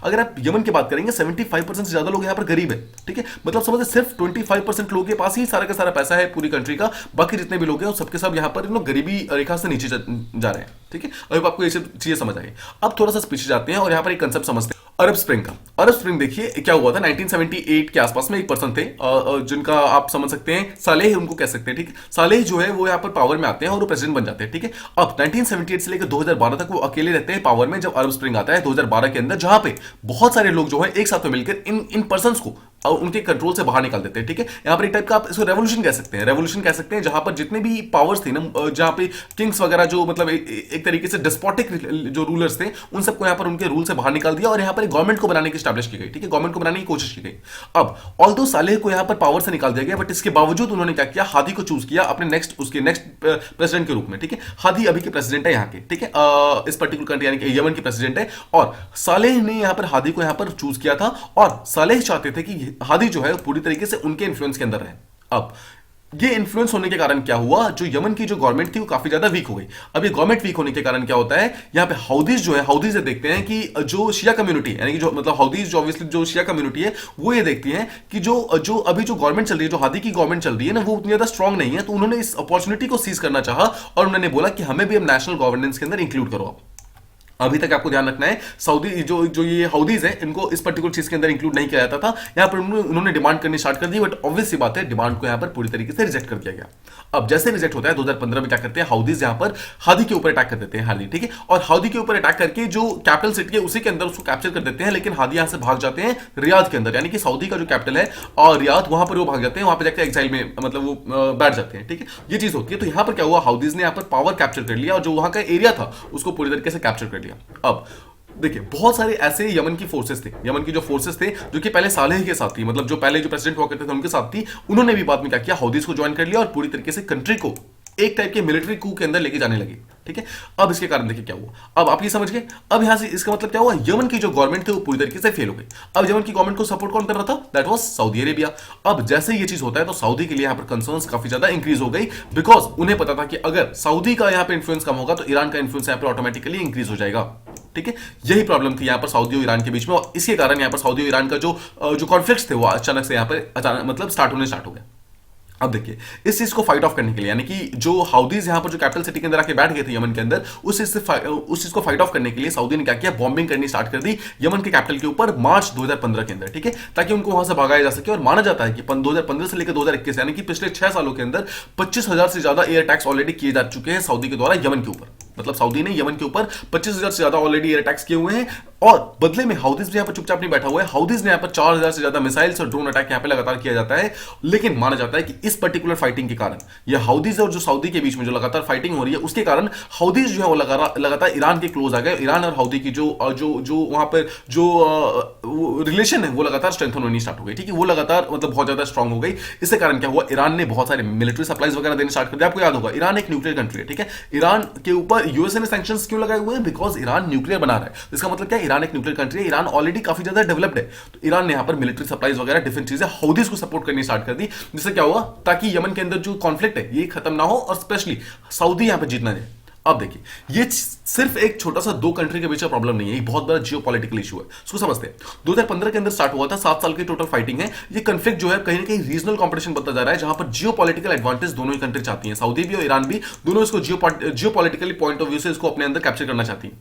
अगर आप यमन की बात करेंगे 75% से ज्यादा लोग यहाँ पर गरीब है, ठीक है, मतलब समझे सिर्फ 25% लोगों के पास ही सारा का सारा पैसा है पूरी कंट्री का, बाकी जितने भी लोग हैं सबके सब यहाँ पर गरीबी रेखा से नीचे जा रहे हैं, ठीक है। अब आपको ये सब चीजें समझ आई। अब थोड़ा सा पीछे जाते हैं और यहाँ पर एक कंसेप्ट समझते हैं अरब स्प्रिंग का। अरब स्प्रिंग देखिए क्या हुआ था 1978 के आसपास में, एक पर्सन थे जिनका आप समझ सकते हैं सालेह उनको कह सकते हैं, ठीक है। सालेह जो है वो यहाँ पर पावर में आते हैं और वो प्रेसिडेंट बन जाते हैं, ठीक है। अब 1978 से लेकर 2012 तक वो अकेले रहते हैं पावर में, जब अरब स्प्रिंग आता है 2012 के अंदर, जहां पे बहुत सारे लोग जो है एक साथ में मिलकर इन पर्संस को उनके कंट्रोल से बाहर निकाल देते हैं, ठीक है। यहाँ पर एक टाइप का आप इसको रेवोल्यूशन कह सकते हैं, रेवोल्यूशन कह सकते हैं, जहां पर जितने भी पावर्स थी ना, जहां पे किंग्स वगैरह जो मतलब एक तरीके से डिस्पोटिक जो रूलर्स थे उन सबको यहाँ पर उनके रूल से बाहर निकाल दिया और यहाँ पर गवर्नमेंट को बनाने की स्टैब्लिश की गई, ठीक है, गवर्नमेंट को बनाने की कोशिश की गई। अब ऑल्दो सालेह को यहाँ पर पावर से निकाल दिया गया, बट इसके बावजूद उन्होंने क्या किया, हादी को चूज किया अपने उसके नेक्स्ट प्रेसिडेंट के रूप में, ठीक है। हादी अभी के प्रेसिडेंट है यहाँ के, ठीक है, इस पर्टिकुलर कंट्री यानी कि यमन के प्रेसिडेंट है, और सालेह ने यहाँ पर हादी को यहाँ पर चूज किया था और सालेह चाहते थे कि हादी जो है पूरी तरीके से उनके इन्फ्लुएंस के अंदर रहे। अब ये इन्फ्लुएंस होने के कारण क्या हुआ, जो यमन की जो गवर्नमेंट थी वो काफी ज्यादा वीक हो गई। अब ये गवर्नमेंट वीक होने के कारण क्या होता है, यहाँ पे हाउदीज जो है, हाउदीज ये देखते हैं कि जो शिया कम्युनिटी यानी कि जो मतलब हाउदीज जो ऑब्वियसली जो शिया कम्युनिटी है वो ये देखती है कि जो अभी जो गवर्नमेंट चल रही है, जो हादी की गवर्नमेंट चल रही है ना, वो उतनी ज्यादा स्ट्रांग नहीं है, तो उन्होंने इस अपॉर्चुनिटी को सीज करना चाहा और उन्होंने बोला कि हमें भी अब नेशनल गवर्नेंस के अंदर इंक्लूड करो। अभी तक आपको ध्यान रखना है सऊदी जो ये हाउदीज है इनको इस पर्टिकुलर चीज के अंदर इंक्लूड नहीं किया जाता था। यहां पर उन्होंने डिमांड करनी स्टार्ट कर दी, बट ऑब्वियस सी बात है डिमांड को यहां पर पूरी तरीके से रिजेक्ट कर दिया गया। अब जैसे रिजेक्ट होता है 2015 में क्या करते हैं हाउदीज यहां पर हादी के ऊपर अटैक कर देते हैं, हादी, ठीक है, और हादी के ऊपर अटैक करके जो कैपिटल सिटी है उसी के अंदर उसको कैप्चर कर देते हैं, लेकिन हादी यहां से भाग जाते हैं रियाद के अंदर, यानी कि सऊदी का जो कैपिटल है और रियाद, वहां पर वो भाग जाते हैं, वहां पर जाकर एक्साइल में मतलब वो बैठ जाते हैं, ठीक है, ये चीज होती है। तो यहां पर क्या हुआ, हाउदीज ने यहां पर पावर कैप्चर कर लिया और जो वहां का एरिया था उसको पूरी तरीके से कैप्चर कर लिया। अब देखिए बहुत सारे ऐसे यमन की फोर्सेस थे, यमन की जो फोर्सेस थे जो कि पहले सालेह के साथ थी, मतलब जो पहले जो प्रेसिडेंट हुआ करते थे उनके साथ थी, उन्होंने भी बाद में क्या किया, हाउदीज को ज्वाइन कर लिया और पूरी तरीके से कंट्री को एक टाइप के मिलिट्री कू के अंदर लेके जाने लगे, ठीक है। अब इसके कारण देखिए क्या हुआ, अब आप ये समझ गए, अब यहां से इसका मतलब क्या हुआ, यमन की जो गवर्नमेंट थी वो पूरी तरीके से फेल हो गई। अब यमन की गवर्नमेंट को सपोर्ट कौन कर रहा था, दैट वाज सऊदी अरेबिया। अब जैसे ये चीज होता है तो सऊदी के लिए यहां पर कंसर्न्स काफी ज्यादा इंक्रीज हो गई, बिकॉज उन्हें पता था कि अगर सऊदी का यहां पर इंफ्लुएंस कम होगा तो ईरान का इंफ्लुएंस यहां पर ऑटोमेटिकली इंक्रीज हो जाएगा, ठीक है। यही प्रॉब्लम थी यहां पर सऊदी और ईरान के बीच में, और इसके कारण यहां पर सऊदी और ईरान का जो कॉन्फ्लिक्ट्स थे वो अचानक से यहां पर अचानक मतलब स्टार्ट हो गए। अब देखिए इस चीज को फाइट ऑफ करने के लिए, यानी कि जो हाउदीज यहां पर जो कैपिटल सिटी के अंदर आके बैठ गए थे यमन के अंदर, उस चीज को फाइट ऑफ करने के लिए सऊदी ने क्या किया, बॉम्बिंग करनी स्टार्ट कर दी यमन के कैपिटल के ऊपर मार्च 2015 के अंदर, ठीक है, ताकि उनको वहां से भगाया जा सके। और माना जाता है कि 2015 से लेकर 2021 यानी कि पिछले 6 सालों के अंदर 25,000 से ज्यादा एयर अटैक्स ऑलरेडी किए जा चुके हैं सऊदी के द्वारा यमन के ऊपर, मतलब सऊदी ने यमन के ऊपर 25,000 से ज्यादा ऑलरेडी एयर अटैक्स किए हुए हैं, और बदले में हाउदीज भी यहां पर चुपचाप नहीं बैठा हुआ है, हाउदीज ने यहां पर 4,000 से ज्यादा मिसाइल्स और ड्रोन अटैक यहां पे लगातार किया जाता है। लेकिन माना जाता है कि इस पर्टिकुलर फाइटिंग के कारण, यह हाउदीज और जो सऊदी के बीच में जो लगातार फाइटिंग हो रही है उसके कारण हाउदीज जो है वो लगातार ईरान के क्लोज आ गए। ईरान और हाउदी की जो वहां पर जो रिलेशन है वो लगातार स्ट्रेंथन होनी स्टार्ट हो गई, ठीक है, वो लगातार मतलब बहुत ज्यादा स्ट्रांग हो गई। इसके कारण क्या हुआ, ईरान ने बहुत सारे मिलिट्री सप्लाईज वगैरह देने स्टार्ट कर दिया। आपको याद होगा ईरान एक न्यूक्लियर कंट्री है, ठीक है, ईरान के ऊपर यूएसए ने सैंक्शंस क्यों लगाए हुए हैं, बिकॉज ईरान न्यूक्लियर बना रहा है। इसका मतलब क्या है, ईरान एक न्यूक्लियर कंट्री है, ईरान ऑलरेडी काफी ज्यादा डेवलप्ड है, तो ईरान ने यहां पर मिलिट्री सप्लाईज वगैरह डिफरेंट चीजें हाउदीज को सपोर्ट करनी स्टार्ट कर दी, जिससे क्या हुआ, ताकि यमन के अंदर जो कॉन्फ्लिक्ट है ये खत्म ना हो और स्पेशली सऊदी यहां पर जीतना जाए। अब देखिए ये सिर्फ एक छोटा सा 2 कंट्री के बीच का प्रॉब्लम नहीं है, ये बहुत बड़ा जियोपॉलिटिकल इशू है, इसको समझते हैं। 2015 के अंदर स्टार्ट हुआ था, 7 साल की टोटल फाइटिंग है। ये कॉन्फ्लिक्ट जो है कहीं ना कहीं रीजनल कंपटीशन बनता जा रहा है, जहां पर जियोपॉलिटिकल एडवांटेज दोनों ही कंट्री चाहती हैं, सऊदी भी और ईरान भी, दोनों इसको जियोपॉलिटिकली पॉइंट ऑफ व्यू से इसको अपने अंदर कैप्चर करना चाहती हैं।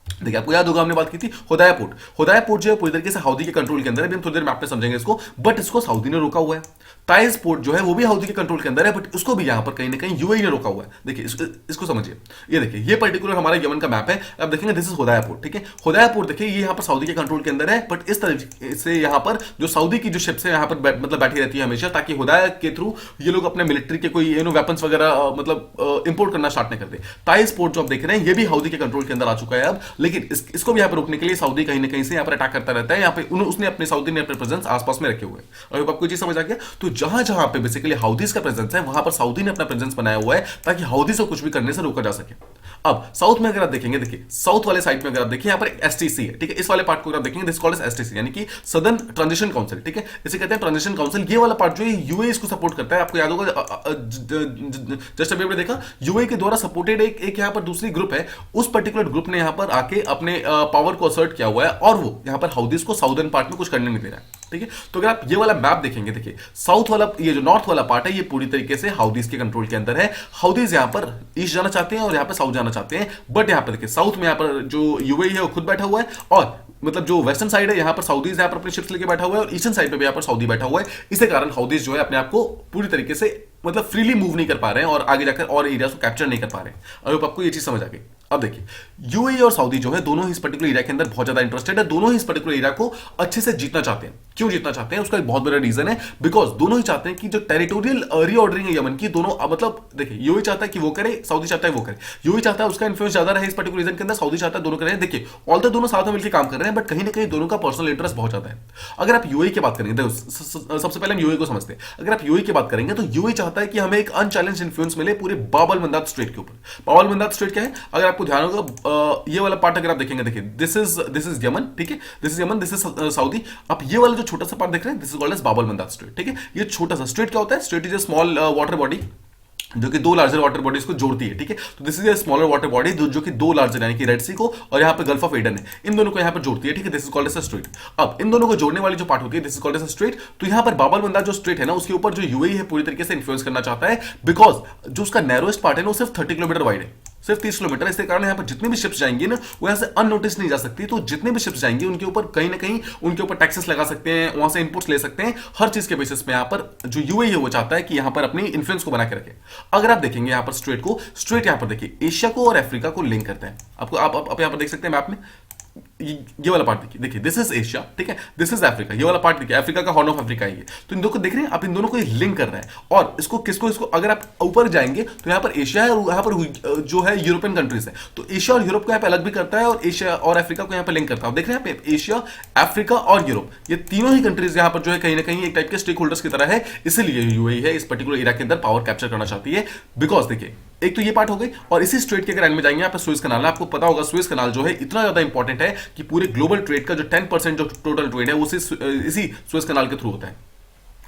देखिए आपको याद होगा हमने बात की थी हुदाया पोर्ट जो है पूरी तरीके से हाउदी के कंट्रोल के अंदर है, अभी हम थोड़ी देर में आपने समझेंगे इसको, बट इसको सऊदी ने रोका हुआ है। ताइज पोर्ट जो है वो भी हाउदी के कंट्रोल के अंदर है, बट उसको भी यहां पर कहीं ना कहीं यूएई ने रोका हुआ है। देखिए इसको समझिए, ये देखिए ये पर्टिकुलर हमारा यमन का मैप है, अब देखेंगे दिस इज हुदाया पोर्ट, ठीक है, हुदाया पोर्ट देखिए ये यहां पर सऊदी के कंट्रोल के अंदर है, बट इस तरह से यहां पर जो सऊदी की जो शिप्स है यहां पर मतलब बैठी रहती है हमेशा, ताकि हुदाया के थ्रू ये लोग अपने मिलिट्री के कोई वेपन्स वगैरह मतलब इंपोर्ट करना स्टार्ट नहीं करते। ताइज पोर्ट जो आप देख रहे हैं ये भी हाउदी के कंट्रोल के अंदर आ चुका है अब, लेकिन इसको भी यहाँ पर रोकने के लिए सऊदी कहीं ना कहीं से यहाँ पर अटैक करता रहता है, यहाँ पे उसने अपने सऊदी ने अपने प्रेजेंस आसपास में रखे हुए हैं। और आपको चीज समझ आ गया, तो जहां जहां पे बेसिकली हाउदीज का प्रेजेंस है वहां पर सऊदी ने अपना प्रेजेंस बनाया हुआ है, ताकि हाउदीज को कुछ भी करने से रोका जा सके। अब साउथ में अगर आप देखेंगे, देखिए साउथ वाले साइड में अगर आप देखिए यहाँ पर एसटीसी है, ठीक है, इस वाले पार्ट को अगर आप देखेंगे दिस कॉल्ड एज एसटीसी, यानी कि सदर्न ट्रांजिशन काउंसिल, ठीक है, इसे कहते हैं ट्रांजिशन काउंसिल। ये वाला पार्ट जो है यूएई इसको सपोर्ट करता है। आपको याद होगा जस्ट अभी हमने देखा यूएई के द्वारा सपोर्टेड एक यहाँ पर दूसरी ग्रुप है, उस पर्टिकुलर ग्रुप ने यहाँ पर आके अपने पावर को असर्ट किया हुआ है और वो यहाँ पर हाउदीज को साउदर्न पार्ट में कुछ करने नहीं दे रहा है, ठीक है। तो अगर आप ये वाला मैप देखेंगे, देखिए साउथ वाला, ये जो नॉर्थ वाला पार्ट है ये पूरी तरीके से हाउदीज के कंट्रोल के अंदर है। हाउदीज यहाँ पर ईस्ट जाना चाहते हैं और यहाँ पर साउथ जाना चाहते हैं, बट यहाँ पर देखिए साउथ में यहाँ पर जो यूएई है वो खुद बैठा हुआ है, और मतलब जो वेस्टर्न साइड है यहाँ पर सऊदीज यहाँ पर अपने शिप्स लेके बैठा हुआ है, और ईस्टर्न साइड पे भी यहाँ पर सऊदी बैठा हुआ है। इसी कारण हाउदीज जो है अपने आप को पूरी तरीके से मतलब फ्रीली मूव नहीं कर पा रहे हैं और आगे जाकर और एरियाज को कैप्चर नहीं कर पा रहे हैं। अब आपको ये चीज समझ आ गई। अब देखिए यूएई और सऊदी जो है दोनों ही इस पर्टिकुलर एरिया के अंदर बहुत ज्यादा इंटरेस्टेड है, दोनों ही इस पर्टिकुलर एरिया को अच्छे से जीतना चाहते हैं। क्यों जीतना चाहते हैं उसका एक बहुत बड़ा रीजन है, बिकॉज दोनों ही चाहते हैं कि जो टेरिटोरियल रीऑर्डरिंग है यमन की, दोनों मतलब देखिए यूएई चाहता है कि वो करे, सऊदी चाहता है वो करे। यूएई चाहता है उसका इन्फ्लुएंस ज्यादा रहे इस पर्टिकुलर रीजन के अंदर, सऊदी चाहता है दोनों करें। देखिए ऑल्दो दोनों साथ में मिलकर काम कर रहे हैं, बट कहीं ना कहीं दोनों का पर्सनल इंटरेस्ट बहुत ज्यादा है। अगर आप यूएई की बात करेंगे, सबसे पहले हम यूएई को समझते हैं। अगर आप यूएई की बात करेंगे तो यूएई चाहता है कि हमें एक अनचैलेंज्ड इन्फ्लुएंस मिले पूरे बाब अल मंदाब स्ट्रेट के ऊपर। बाब अल मंदाब स्ट्रेट क्या है, अगर आपको ध्यान होगा ये वाला पार्ट अगर आप देखेंगे, देखिए दिस इज यमन, ठीक है, this is Yemen, this is Saudi. आप ये वाला जो छोटा सा पार्ट देख रहे हैं दिस इज कॉल्ड एज बाब अल मंदाब स्ट्रेट, ठीक है। ये छोटा सा स्ट्रेट क्या होता है, straight is a small water body जो कि दो लार्जर वाटर बॉडीज को जोड़ती है, ठीक है। तो this is a smaller water body जो कि दो लार्जर यानी कि रेड सी को और यहाँ पे गल्फ ऑफ एडन है, इन दोनों को यहाँ पर जोड़ती है, ठीक है। This is called as a strait. अब इन दोनों को जोड़ने वाली जो पार्ट होती है this is called as a strait. तो यहाँ पर बाब अल मंदाब जो स्ट्रेट है ना उसके ऊपर जो यूएई है पूरी तरीके से इन्फ्लुएंस करना चाहता है, बिकॉज जो उसका नैरोएस्ट पार्ट है ना वो सिर्फ 30 किलोमीटर वाइड है, सिर्फ 30 किलोमीटर। इसके कारण यहाँ पर जितने भी शिप्स जाएंगे ना वो यहाँ से अननोटिस नहीं जा सकती। तो जितने भी शिप्स जाएंगे उनके ऊपर कहीं ना कहीं उनके ऊपर टैक्सेस लगा सकते हैं, वहां से इनपुट्स ले सकते हैं, हर चीज के बेसिस पे यहाँ पर जो यूएई है वो चाहता है कि यहाँ पर अपनी इन्फ्लुएंस को बना के रखे। अगर आप देखेंगे यहाँ पर स्ट्रेट को, स्ट्रेट यहाँ पर देखिए एशिया को और अफ्रीका को लिंक करता है। आपको आप यहाँ पर देख सकते हैं मैप में, ये वाला पार्ट देखिए दिस इज एशिया, ठीक है, दिस इज अफ्रीका। ये वाला पार्ट देखिए अफ्रीका का हॉर्न ऑफ अफ्रीका है ये। तो इन दोनों को देख रहे हैं आप, इन दोनों को लिंक कर रहा है। और इसको इसको अगर आप ऊपर जाएंगे तो यहाँ पर एशिया है और यहाँ पर जो है यूरोपियन कंट्रीज है। तो एशिया और यूरोप को यहाँ पे अलग भी करता है और एशिया और अफ्रीका को यहाँ पे लिंक करता है। देख रहे हैं आप एशिया, अफ्रीका और यूरोप, ये तीनों ही कंट्रीज यहाँ पर जो है कहीं ना कहीं एक टाइप के स्टेक होल्डर्स की तरह है। इसीलिए यूएई है इस पर्टिकुलर एरिया के अंदर पावर कैप्चर करना चाहती है। बिकॉज देखिए एक तो ये पार्ट हो गई, और इसी स्ट्रेट के अगर एंड में जाएंगे आप सुएज कनाल है। आपको पता होगा सुएज कनाल जो है इतना ज्यादा इंपॉर्टेंट है कि पूरे ग्लोबल ट्रेड का जो 10% जो टोटल ट्रेड है वो इसी सुएज कनाल के थ्रू होता है।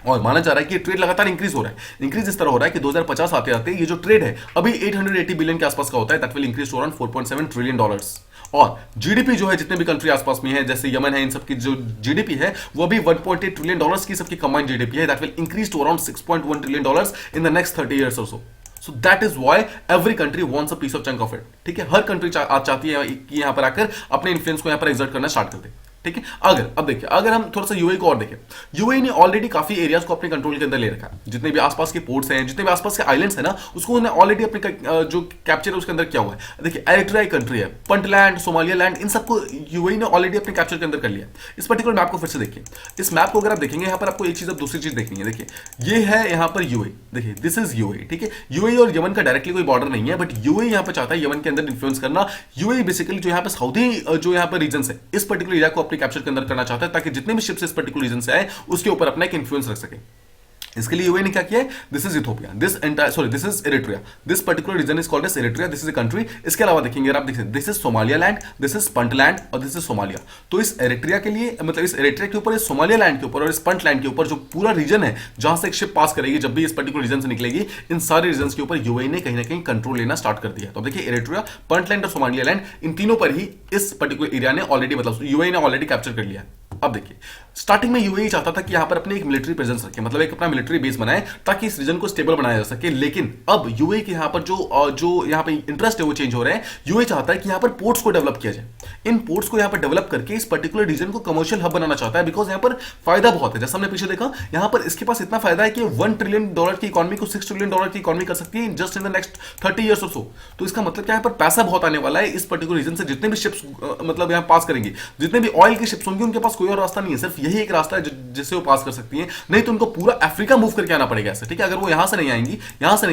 और माना जा रहा है कि ट्रेड लगातार इंक्रीज हो रहा है। इंक्रीज इस तरह हो रहा है कि 2050 आते आते ये जो ट्रेड है अभी 880 बिलियन के आसपास का होता है, that will increase to around 4.7 trillion dollars. और जीडीपी जो है जितने भी कंट्री आसपास में है जैसे यमन है, इन सबकी जो जीडीपी है वो भी 1.8 ट्रिलियन डॉलर्स की सबकी कंबाइंड जीडीपी है, that will increase to around 6.1 trillion dollars in the next 30 years और so. So that is why every country wants a piece of chunk of it, ठीक है। हर कंट्री चाहती है कि यहां पर आकर अपने इन्फ्लुएंस को यहां पर एक्सर्ट करना स्टार्ट कर दे, ठीक है। अब देखिए अगर हम थोड़ा सा यूएई को और देखें, यूएई ने ऑलरेडी काफी एरियाज को अपने कंट्रोल के अंदर ले रखा है। जितने भी आसपास के पोर्ट्स हैं, जितने भी आसपास के आइलैंड्स हैं ना, उसको उन्होंने ऑलरेडी अपने जो कैप्चर है उसके अंदर किया हुआ है। देखिए एरिट्रिया कंट्री है, पुंटलैंड, सोमालियालैंड, इन सबको यूएई ने ऑलरेडी अपने कैप्चर के अंदर कर लिया। इस पर्टिकुलर मैप को फिर से देखिए, इस मैप को अगर आप देखेंगे यहाँ पर आपको एक चीज, अब दूसरी चीज देखनी है। देखिए ये है यहाँ पर यूएई, देखिए दिस इज यूएई, ठीक है। यूएई और यमन का डायरेक्टली कोई बॉर्डर नहीं है, बट यूएई यहाँ पर चाहता है यमन के अंदर इन्फ्लुएंस करना। यूएई बेसिकली जो यहाँ पर सऊदी जो यहाँ पर रीजन है इस पर्टिकुलर एरिया को अपने कैप्चर के अंदर करना चाहता है, ताकि जितने भी शिप्स इस पर्टिकुलर रीजन से आए उसके ऊपर अपना एक इन्फ्लुएंस रख सके। इसके लिए यूएई ने क्या किया है, this is Ethiopia, this is Eritrea, this particular region is called as Eritrea, this is a country. इसके अलावा देखेंगे आप देखिए this is Somaliland, this is Puntland और दिस इज सोमालिया। तो इस एरिट्रिया के लिए मतलब इस एरिट्रिया के ऊपर, इस सोमालिया लैंड के ऊपर और इस पुंटलैंड के ऊपर जो पूरा रीजन है जहां से एक शिप पास करेगी जब भी इस पर्टिकुलर रीजन से निकलेगी, इन सारे रीजन के ऊपर यूएई ने कहीं ना कहीं कंट्रोल लेना स्टार्ट कर दिया। तो देखिए एरिट्रिया, पुंटलैंड और सोमालिया लैंड, इन तीनों पर ही इस पर्टिकुलर एरिया ने ऑलरेडी मतलब यूएई ने ऑलरेडी कैप्चर कर लिया। अब देखिए स्टार्टिंग में यूएई चाहता था कि यहां पर अपने एक मिलिट्री प्रेजेंस रखे, मतलब एक अपना मिलिट्री बेस बनाए ताकि इस रीजन को स्टेबल बनाया जा सके। लेकिन अब यूएई के यहां पर जो यहां पर इंटरेस्ट है वो चेंज हो रहा है। यूएई चाहता है कि यहां पर पोर्ट्स को डेवलप किया जाए, इन पोर्ट्स को यहां पर डेवलप करके इस पर्टिकुलर रीजन को कमर्शियल हब बनाना चाहता है। बिकॉज यहां पर फायदा बहुत है, जैसा हमने पीछे देखा यहां पर इसके पास इतना फायदा है कि 1 ट्रिलियन डॉलर की इकोनॉमी को 6 ट्रिलियन डॉलर की इकोनॉमी कर सकती है just in the next 30 years और सो। तो इसका मतलब क्या, यहां पर पैसा बहुत आने वाला है इस पर्टिकुलर रीजन से। जितने भी शिप्स मतलब यहां पास करेंगे, जितने भी ऑयल की शिप्स होंगी, उनके पास कोई और रास्ता नहीं है, सिर्फ यही एक रास्ता है जिससे वो पास कर सकती हैं। नहीं तो उनको पूरा अफ्रीका मूव करके आना पड़ेगा ऐसे, ठीक है। अगर वो यहां से नहीं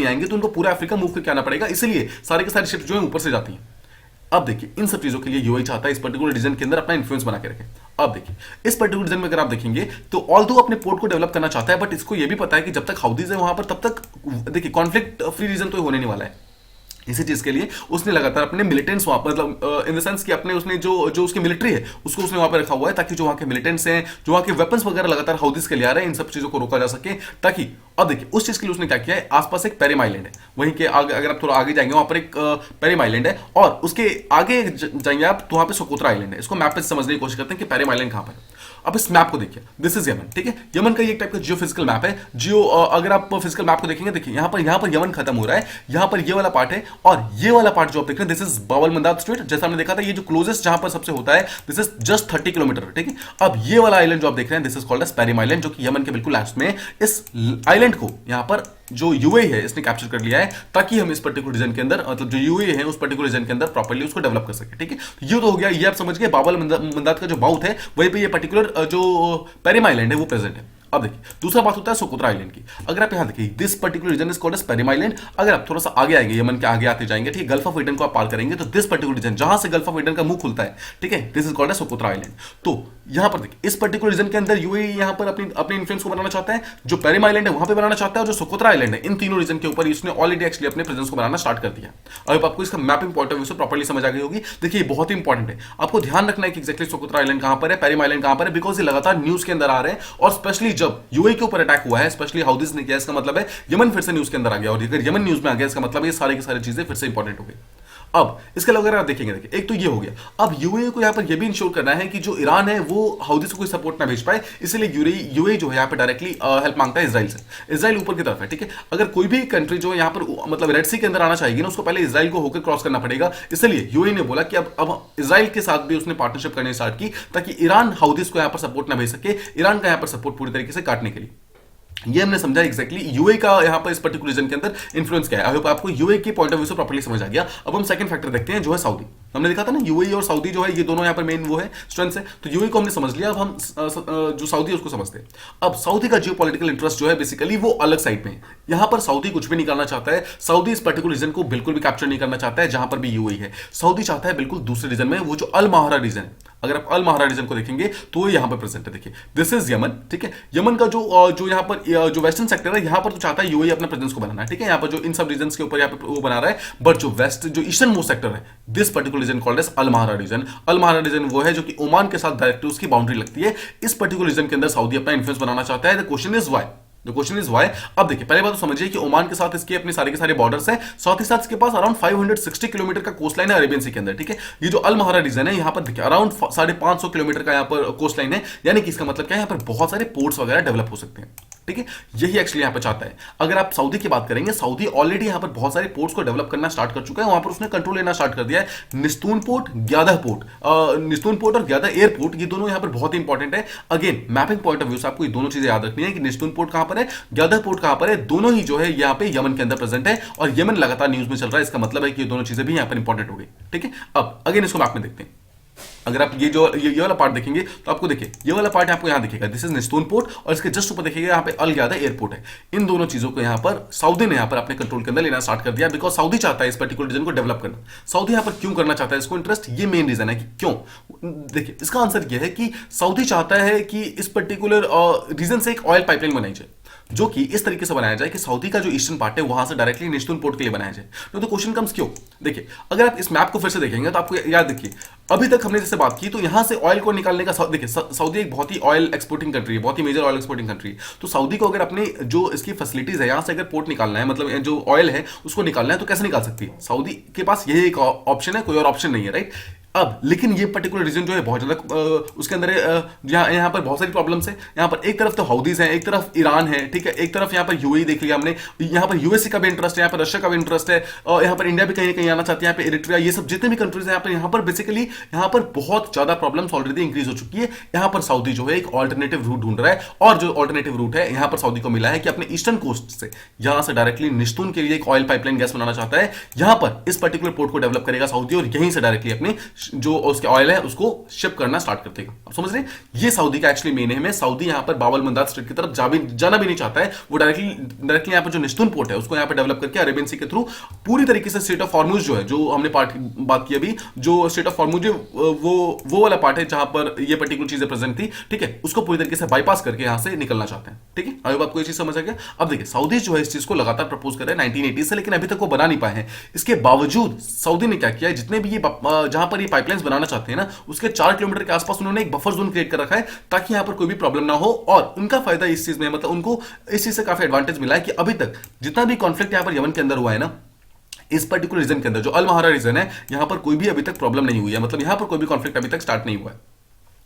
आएंगी तो उनको पूरा अफ्रीका मूव करके आना पड़ेगा, इसलिए सारे के सारे शिप्स जो है ऊपर से जाती हैं। अब देखिए इन सब चीजों के लिए यूएई चाहता है इस पर्टिकुलर रीजन के अंदर अपना इन्फ्लुएंस बना के रखे। अब देखिए इस पर्टिकुलर रीजन में अगर आप देखेंगे तो ऑल्दो अपने पोर्ट को डेवलप करना चाहता है, बट इसको यह भी पता है कि जब तक हाउदीज है वहां पर तब तक देखिए कॉन्फ्लिक्ट फ्री रीजन तो होने नहीं वाला है। इसी चीज के लिए उसने लगातार अपने मिलिटेंट्स वहां पर, मतलब इन द सेंस कि अपने उसने जो जो उसकी मिलिट्री है उसको उसने वहां पर रखा हुआ है, ताकि जो वहां के मिलिटेंट्स हैं, जो वहां के वेपन्स वगैरह लगातार हाउदीज के लिए आ रहे हैं, इन सब चीजों को रोका जा सके। ताकि अब देखिए उस चीज के लिए उसने क्या किया है, आसपास एक पेरिम आइलैंड है, वहीं के आगे अगर आप थोड़ा आगे जाएंगे वहां पर एक पेरिम आइलैंड है, और उसके आगे जाएंगे आप तो वहां पे सोकोत्रा आइलैंड है। इसको मैप पे समझने की कोशिश करते हैं कि पेरिम आइलैंड कहां पर है। अब इस मैप को देखिए, दिस इज यमन, ठीक है। यमन का ये एक टाइप का जियो फिजिकल मैप है। जियो अगर आप फिजिकल मैप को देखेंगे, देखिए यहां पर यमन खत्म हो रहा है, यहां पर ये वाला पार्ट है, और ये वाला पार्ट जो आप देख रहे हैं, दिस इज बाब अल मंदाब स्ट्रेट। जैसा हमने देखा था, ये जो क्लोजेस्ट जहां पर सबसे होता है, दिस इज जस्ट 30 किलोमीटर, ठीक है। अब ये वाला आइलैंड जो आप देख रहे हैं, this is called as Perim island, जो कि यमन के बिल्कुल लास्ट में। इस आइलैंड को यहां पर जो यूएई है इसने कैप्चर कर लिया है, ताकि हम इस पर्टिकुलर रीजन के अंदर, मतलब जो यूएई है उस पर्टिकुलर रीजन के अंदर प्रॉपर्ली उसको डेवलप कर सके, ठीक है। ये तो हो गया, ये आप समझ गए बाब अल मंदाब का जो माउथ है वहीं पे ये पर्टिकुलर जो पेरिम आइलैंड है वो प्रेजेंट है। अब देखिए दूसरा बात होता है सोकोत्रा आइलैंड की। अगर आप यहां देखिए, this particular region is called as Perim island. अगर आप थोड़ा सा आगे आएंगे, यमन के आगे आते जाएंगे, ठीक, गल्फ ऑफ एडन को आप पार करेंगे, तो दिस पर्टिकुलर रीजन जहां से गल्फ ऑफ एडन का मुंह खुलता है, ठीक है, this is called as Socotra island. तो यहां पर देखिए इस पर्टिकुलर रीजन के अंदर यूएई यहां पर अपनी अपने इन्फ्लुएंस को बनाना चाहता है, जो पेरिम आइलैंड है वहां पे बनाना चाहता है, और जो सोकोत्रा आइलैंड है, इन तीनों रीजन के ऊपर इसने ऑलरेडी एक्चुअली अपने प्रेजेंस को बनाना स्टार्ट कर दिया। अब आपको इसका मैपिंग पॉइंट ऑफ व्यू से प्रॉपर्ली समझ आ गई होगी। देखिए बहुत ही इंपॉर्टेंट है, आपको ध्यान रखना है कि एक्जैक्टली सोकोत्रा आइलैंड कहां पर है, पेरिम आइलैंड कहां पर है, बिकॉज ये लगातार न्यूज के अंदर आ रहे हैं, और स्पेशली जब यूएई के ऊपर अटैक हुआ है, स्पेशली हाउदीज ने किया, इसका मतलब है यमन फिर से न्यूज के अंदर आ गया, और अगर यमन न्यूज में आ गया इसका मतलब ये सारी की सारी चीजें फिर से इंपॉर्टेंट हो गई। अब इसके अलावा अगर आप देखेंगे, देखिए एक तो ये हो गया, अब यूएई को यहां पर यह भी इंश्योर करना है कि जो ईरान है वो हाउदीज को कोई सपोर्ट ना भेज पाए, इसलिए यूएई जो है यहां पर डायरेक्टली हेल्प मांगता है इजराइल से। इजराइल ऊपर की तरफ है, ठीक है। अगर कोई भी कंट्री जो यहां पर मतलब रेड सी के अंदर आना चाहेगी ना, उसको पहले इजराइल को होकर क्रॉस करना पड़ेगा। इसलिए यूएई ने बोला कि अब इजराइल के साथ भी उसने पार्टनरशिप करनी स्टार्ट की, ताकि ईरान हाउदीज को यहां पर सपोर्ट ना भेज सके, ईरान का यहां पर सपोर्ट पूरी तरीके से काटने के लिए। ये हमने समझा एक्जैक्टली यूएई का यहां पर इस पर्टिकुलर रीजन के अंदर इन्फ्लुएंस क्या है। आई होप आपको यूएई के पॉइंट ऑफ व्यू से प्रॉपर्ली समझ आ गया। अब हम सेकंड फैक्टर देखते हैं, जो है सऊदी। हमने देखा था ना यूएई और सऊदी जो है ये दोनों यहां पर मेन वो है स्ट्रेंथ है। तो यूएई को हमने समझ लिया, अब हम जो सऊदी है उसको समझते हैं। अब सऊदी का जियोपॉलिटिकल इंटरेस्ट जो है बेसिकली वो अलग साइड में है। यहां पर सऊदी कुछ भी नहीं करना चाहता है, सऊदी इस पर्टिकुलर रीजन को बिल्कुल भी कैप्चर नहीं करना चाहता है जहां पर भी यूएई है। सऊदी चाहता है बिल्कुल दूसरे रीजन में, वो जो अल महारा रीजन है। अगर आप अल महारा रीजन को देखेंगे तो यहां पर प्रेजेंट है, देखिए दिस इज यमन, ठीक है। यमन का जो यहां पर जो वेस्टर्न सेक्टर है, यहां पर तो चाहता है यूएई अपना प्रेजेंस को बनाना है, ठीक है। यहां पर जो इन सब रीजन के ऊपर यहां पर वो बना रहा है, बट जो वेस्ट जो ईस्टर्न मोस्ट सेक्टर है, this particular region called as Al Mahra region. Al Mahra reason वो है जो कि ओमान के साथ डायरेक्टली उसकी बाउंड्री लगती है। इस पर्टिकुलर रीजन के अंदर सऊदी अपना इन्फ्लुएंस बनाना चाहता है। The question is why. The question is why. अब देखिए पहले बात तो समझिए कि ओमान के साथ इसके अपने सारे के सारे बॉर्डर्स हैं, साथ ही साथ इसके पास अराउंड 560 किलोमीटर का कोस्ट लाइन है अरेबियन सी के अंदर, ठीक है। ये जो अल महारा रीजन है, यहां पर देखिए अराउंड 550 किलोमीटर का यहां पर कोस्ट लाइन है, यानी कि इसका मतलब क्या है, यहां पर बहुत सारे पोर्ट्स वगैरह डेवलप हो सकते हैं, ठीक है। यही एक्चुअली यहां पर चाहता है। अगर आप सऊदी की बात करेंगे, सऊदी ऑलरेडी यहां पर बहुत सारे पोर्ट्स को डेवलप करना स्टार्ट कर चुका है, वहां पर उसने कंट्रोल लेना स्टार्ट कर दिया है। निस्तून पोर्ट, ग्यादह पोर्ट, निस्तून पोर्ट और ग्यादह एयरपोर्ट, ये दोनों यहां पर बहुत ही इंपॉर्टेंट है। Again mapping point of view से आपको ये दोनों चीजें याद रखनी है कि निस्तून पोर्ट कहां पर है, ग्यादह पोर्ट कहां पर है, दोनों ही जो है यहां पे यमन के अंदर प्रेजेंट है, और यमन लगातार न्यूज में चल रहा है। इसका मतलब है कि ये दोनों चीजें भी यहां पर इंपॉर्टेंट हो गई, ठीक है। अब अगेन इसको मैप में देखते हैं। अगर आप ये वाला पार्ट देखेंगे तो आपको देखिए ये वाला पार्ट आपको यहां दिखेगा, दिस इज निस्तून पोर्ट, और इसके जस्ट ऊपर देखिएगा यहां पे अल ग्यादा एयरपोर्ट है। इन दोनों चीजों को यहां पर सऊदी ने यहां पर अपने कंट्रोल के अंदर लेना स्टार्ट कर दिया, बिकॉज सऊदी चाहता है इस पर्टिकुलर रीजन को डेवलप करना। सऊदी यहां पर क्यों करना चाहता है इसको इंटरेस्ट, ये मेन रीजन है कि क्यों। देखिए इसका आंसर यह है कि सऊदी चाहता है कि इस पर्टिकुलर रीजन से एक ऑयल पाइपलाइन बनाई जाए, जो कि इस तरीके से बनाया जाए कि सऊदी का जो ईस्टर्न पार्ट है वहां से डायरेक्टली निस्तून पोर्ट के लिए बनाया जाए। तो क्वेश्चन कम्स क्यों, देखिए अगर आप इस मैप को फिर से देखेंगे तो आपको याद देखिए अभी तक हमने जैसे बात की, तो यहां से ऑयल को निकालने का, देखिए सऊदी एक बहुत ही ऑयल एक्सपोर्टिंग कंट्री है, बहुत ही मेजर ऑयल एक्सपोर्टिंग कंट्री है। तो सऊदी को अगर अपने जो इसकी फैसिलिटीज है यहां से अगर पोर्ट निकालना है, मतलब जो ऑयल है उसको निकालना है, तो कैसे निकाल सकती है, सऊदी के पास यही एक ऑप्शन है, कोई और ऑप्शन नहीं है, राइट। अब लेकिन ये पर्टिकुलर रीजन जो है बहुत ज्यादा उसके अंदर यहाँ पर बहुत सारी प्रॉब्लम्स है। यहाँ पर एक तरफ तो हाउदीज हैं, एक तरफ ईरान है, ठीक है, एक तरफ यहाँ पर यूएई देख लिया हमने, यहाँ पर यूएसए का भी इंटरेस्ट है, यहाँ पर रशिया का भी इंटरेस्ट है, और यहाँ पर इंडिया भी कहीं ना कहीं आना चाहती है, यहाँ पे एरिट्रिया, ये सब जितने भी कंट्रीज हैं यहाँ पर बेसिकली यहाँ पर बहुत ज्यादा प्रॉब्लम्स ऑलरेडी इंक्रीज हो चुकी है। यहाँ पर सऊदी जो है एक ऑल्टरनेटिव रूट ढूंढ रहा है, और जो ऑल्टरनेटिव रूट है यहाँ पर सऊदी को मिला है कि अपने ईस्टर्न कोस्ट से यहाँ से डायरेक्टली निस्तून के लिए एक ऑयल पाइपलाइन गैस बनाना चाहता है। यहाँ पर इस पर्टिकुलर पोर्ट को डेवलप करेगा सऊदी, और यहीं से डायरेक्टली अपने जो उसके ऑयल है उसको शिप करना स्टार्ट कर देगा। आप समझ रहे हैं, ये सऊदी का एक्चुअली मेन एम है। सऊदी यहाँ पर बाब अल मंदाब स्ट्रेट की तरफ जाना भी नहीं चाहता है, वो डायरेक्टली यहाँ पर जो निश्तुन पोर्ट है उसको यहाँ पर डेवलप करके अरेबियन सी के थ्रू पूरी तरीके से स्ट्रेट ऑफ हॉर्मुज जो है, जो हमने बात की अभी, जो स्ट्रेट ऑफ हॉर्मुज वो वाला पार्ट है जहां पर ये पर्टिकुलर चीजें प्रेजेंट थी, ठीक है, उसको पूरी तरीके से बाईपास करके यहां से निकलना चाहते हैं। ठीक है, आई होप आपको ये चीज समझ आ गया। अब देखिए सऊदी जो है इस चीज को लगातार प्रपोज कर रहे हैं 1980 से, लेकिन अभी तक वो बना नहीं पाए हैं। इसके बावजूद सऊदी ने क्या किया है, जितने भी ये जहां पर ये पाइपलाइंस बनाना चाहते हैं ना, उसके 4 किलोमीटर के आसपास उन्होंने एक बफर जोन क्रिएट कर रखा है ताकि यहां पर कोई भी प्रॉब्लम ना हो। और उनका फायदा इस चीज में, मतलब उनको इस चीज से काफी एडवांटेज मिला है कि अभी तक जितना भी कॉन्फ्लिक्ट यहां पर यमन के अंदर हुआ है ना, इस पर्टिकुलर रीजन के अंदर जो अल महारा रीजन है, यहां पर कोई भी अभी तक प्रॉब्लम नहीं हुई है, मतलब यहां पर कोई भी कॉन्फ्लिक्ट अभी तक स्टार्ट नहीं हुआ है।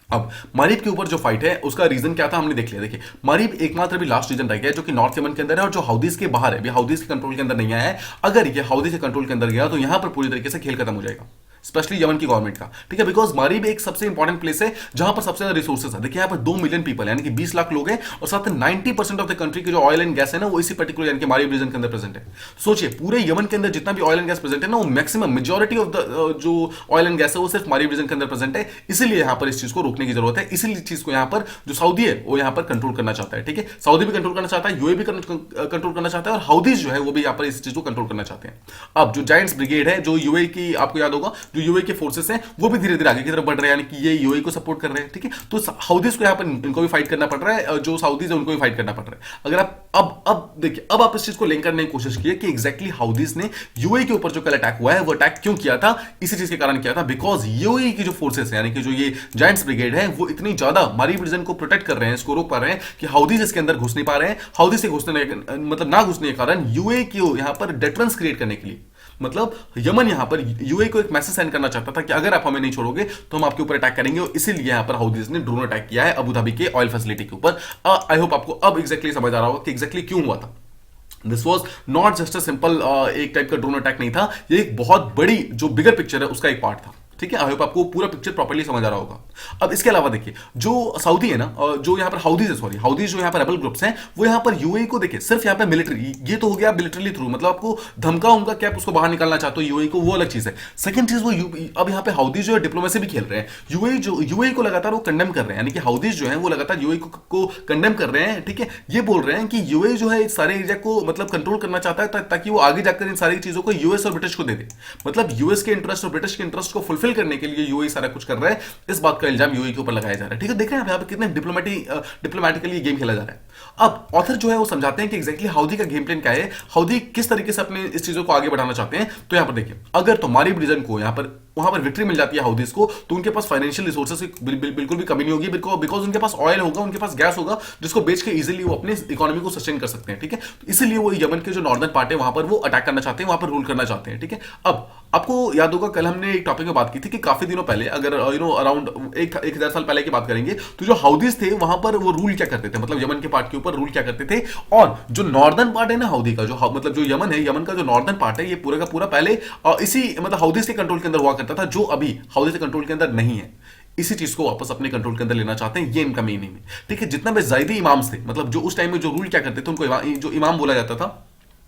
अब मारीब के ऊपर जो फाइट है उसका रीजन क्या था हमने देख लिया। देखिए मारीब एकमात्र भी लास्ट रीजन रह गया है जो कि नॉर्थ यमन के अंदर है और जो हाउदीज के बाहर है, हाउदीज के कंट्रोल के अंदर नहीं आया है। अगर ये हाउदीज के कंट्रोल के अंदर गया तो यहां पर पूरी तरीके से खेल खत्म हो जाएगा, स्पेशली यमन की गवर्नमेंट का। ठीक है, बिकॉज मारीब एक सबसे इंपॉर्टेंट प्लेस है जहां पर सबसे ज्यादा रिसोर्सेज है। देखिए यहाँ पर 2 मिलियन पीपल यानी कि 20 लाख लोग हैं और साथ में 90% ऑफ द कंट्री की जो ऑयल एंड गैस है ना वो इसी पर्टिकुलर यानी कि मारीब रीजन के अंदर प्रेजेंट है। सोचिए पूरे यमन के अंदर जितना भी ऑयल एंड गैस प्रेजेंट है ना, वो मैक्सिमम मेजॉरिटी ऑफ द जो ऑयल एंड गैस है वो सिर्फ मारीब रीजन के अंदर प्रेजेंट है। इसीलिए यहाँ पर इस चीज को रोकने की जरूरत है, इसीलिए चीज को यहाँ पर जो सऊदी है वो यहाँ पर कंट्रोल करना चाहता है। ठीक है, सऊदी भी कंट्रोल करना चाहता है, यूए भी कंट्रोल करना चाहता है और हाउदीज जो है वो भी यहाँ पर इस चीज को कंट्रोल करना चाहते हैं। अब जो जायंट्स ब्रिगेड है, जो यूए की, आपको याद होगा जो यूए के फोर्सेस हैं वो भी धीरे धीरे आगे की तरफ बढ़ रहे हैं, यानी कि ये यूएई को सपोर्ट कर रहे हैं। ठीक है, तो हाउदीज को यहाँ पर इनको भी फाइट करना पड़ रहा है, जो साउदीज है उनको भी फाइट करना पड़ रहा है। अगर आप अब देखिए, अब आप इस चीज को लिंक करने की कोशिश की कि एग्जैक्टली हाउदीज ने यूएई के ऊपर जो कल अटैक हुआ है वो अटैक क्यों किया था, इसी चीज के कारण किया था बिकॉज यूएई की जो फोर्सेस है यानी कि जो ये जायंट्स ब्रिगेड है वो इतनी ज्यादा मारीब रीजन को प्रोटेक्ट कर रहे हैं, इसको रोक पा रहे हैं कि हाउदीज इसके अंदर घुस नहीं पा रहे हैं। हाउदीज से घुसने मतलब ना घुसने के कारण यूएई को यहाँ पर डेटरेंस क्रिएट करने के लिए, मतलब यमन यहां पर यूएई को एक मैसेज सेंड करना चाहता था कि अगर आप हमें नहीं छोड़ोगे तो हम आपके ऊपर अटैक करेंगे, और इसीलिए यहां पर हाउदीज ने ड्रोन अटैक किया है अबू धाबी के ऑयल फैसिलिटी के ऊपर। आई होप आपको अब एग्जैक्टली समझ आ रहा होगा कि एग्जैक्टली क्यों हुआ था। This was not just a simple एक टाइप का ड्रोन अटैक नहीं था, ये एक बहुत बड़ी जो बिगर पिक्चर है उसका एक पार्ट था। ठीक है, आई होप आपको पूरा पिक्चर प्रॉपर्ली समझ आ रहा होगा। अब इसके अलावा देखिए जो सऊदी है ना, जो यहाँ पर हाउदीज है, सॉरी हाउदीज जो यहाँ पर रेबल ग्रुप्स हैं, वो यहाँ पर यूएई को देखिए सिर्फ यहाँ पर मिलिट्री, ये तो हो गया मिलिट्री थ्रू, मतलब आपको धमका उमका क्या उसको बाहर निकालना चाहते हो यूएई को, वो अलग चीज है। सेकंड चीज वो अब यहाँ पे हाउदीज जो है डिप्लोमेसी भी खेल रहे हैं, यूएई को लगातार वो कंडेम कर रहे हैं, यानी कि हाउदीज जो है वो लगातार यूएई को कंडेम कर रहे हैं। ठीक है, ये बोल रहे हैं कि यूएई जो है इस सारे एरिया को मतलब कंट्रोल करना चाहता है ताकि वो आगे जाकर इन सारी चीजों को यूएस और ब्रिटिश को दे दे, मतलब यूएस के इंटरेस्ट और ब्रिटिश के इंटरेस्ट को फुलफिल करने के लिए यूएई सारा कुछ कर रहा है। इस बात का इल्जाम यूएई के ऊपर लगाया जा रहा है। ठीक है, देख रहे हैं यहाँ पे कितने डिप्लोमेटिकली गेम खेला जा रहा है। अब ऑथर जो है वो समझाते हैं कि एग्जैक्टली हाउदी का गेम प्लान क्या है, हाउदी किस तरीके से अपने इस चीजों को आगे बढ़ाना चाहते हैं। तो यहाँ पर देखिए, अगर तो मारीब रीजन को यहाँ पर वहां पर विक्ट्री मिल जाती है हाउदीज को, तो उनके पास फाइनेंशियल रिसोर्सेज की बिल्कुल भी कमी नहीं होगी, बिकॉज उनके पास ऑयल होगा, उनके पास गैस होगा, जिसको बेच के इजीली वो अपनी इकोनॉमी को सस्टेन कर सकते हैं। ठीक है, तो इसीलिए वो यमन के जो नॉर्दर्न पार्ट है वहां पर वो अटैक करना चाहते हैं, वहां पर रूल करना चाहते हैं। ठीक है, अब आपको याद होगा कल हमने एक टॉपिक में बात की थी कि काफी दिनों पहले, अगर अराउंड 1000 साल पहले की बात करेंगे, तो जो हाउदीज थे वहां पर वो रूल क्या करते थे, मतलब यमन के पार्ट के ऊपर रूल क्या करते थे। और जो नॉर्दर्न पार्ट है ना हाउदी का, जो मतलब जो यमन है, यमन का जो नॉर्दर्न पार्ट है, ये पूरा का पूरा पहले इसी मतलब हाउदीज के कंट्रोल के अंदर हुआ करता था, जो अभी हाउदीज के कंट्रोल के अंदर नहीं है। इसी चीज को वापस अपने कंट्रोल के अंदर लेना चाहते हैं, ये इनका मेन एम है। ठीक है, जितना भी जायदी इमाम्स थे, मतलब जो उस टाइम में जो रूल क्या करते थे, उनको जो इमाम बोला जाता था,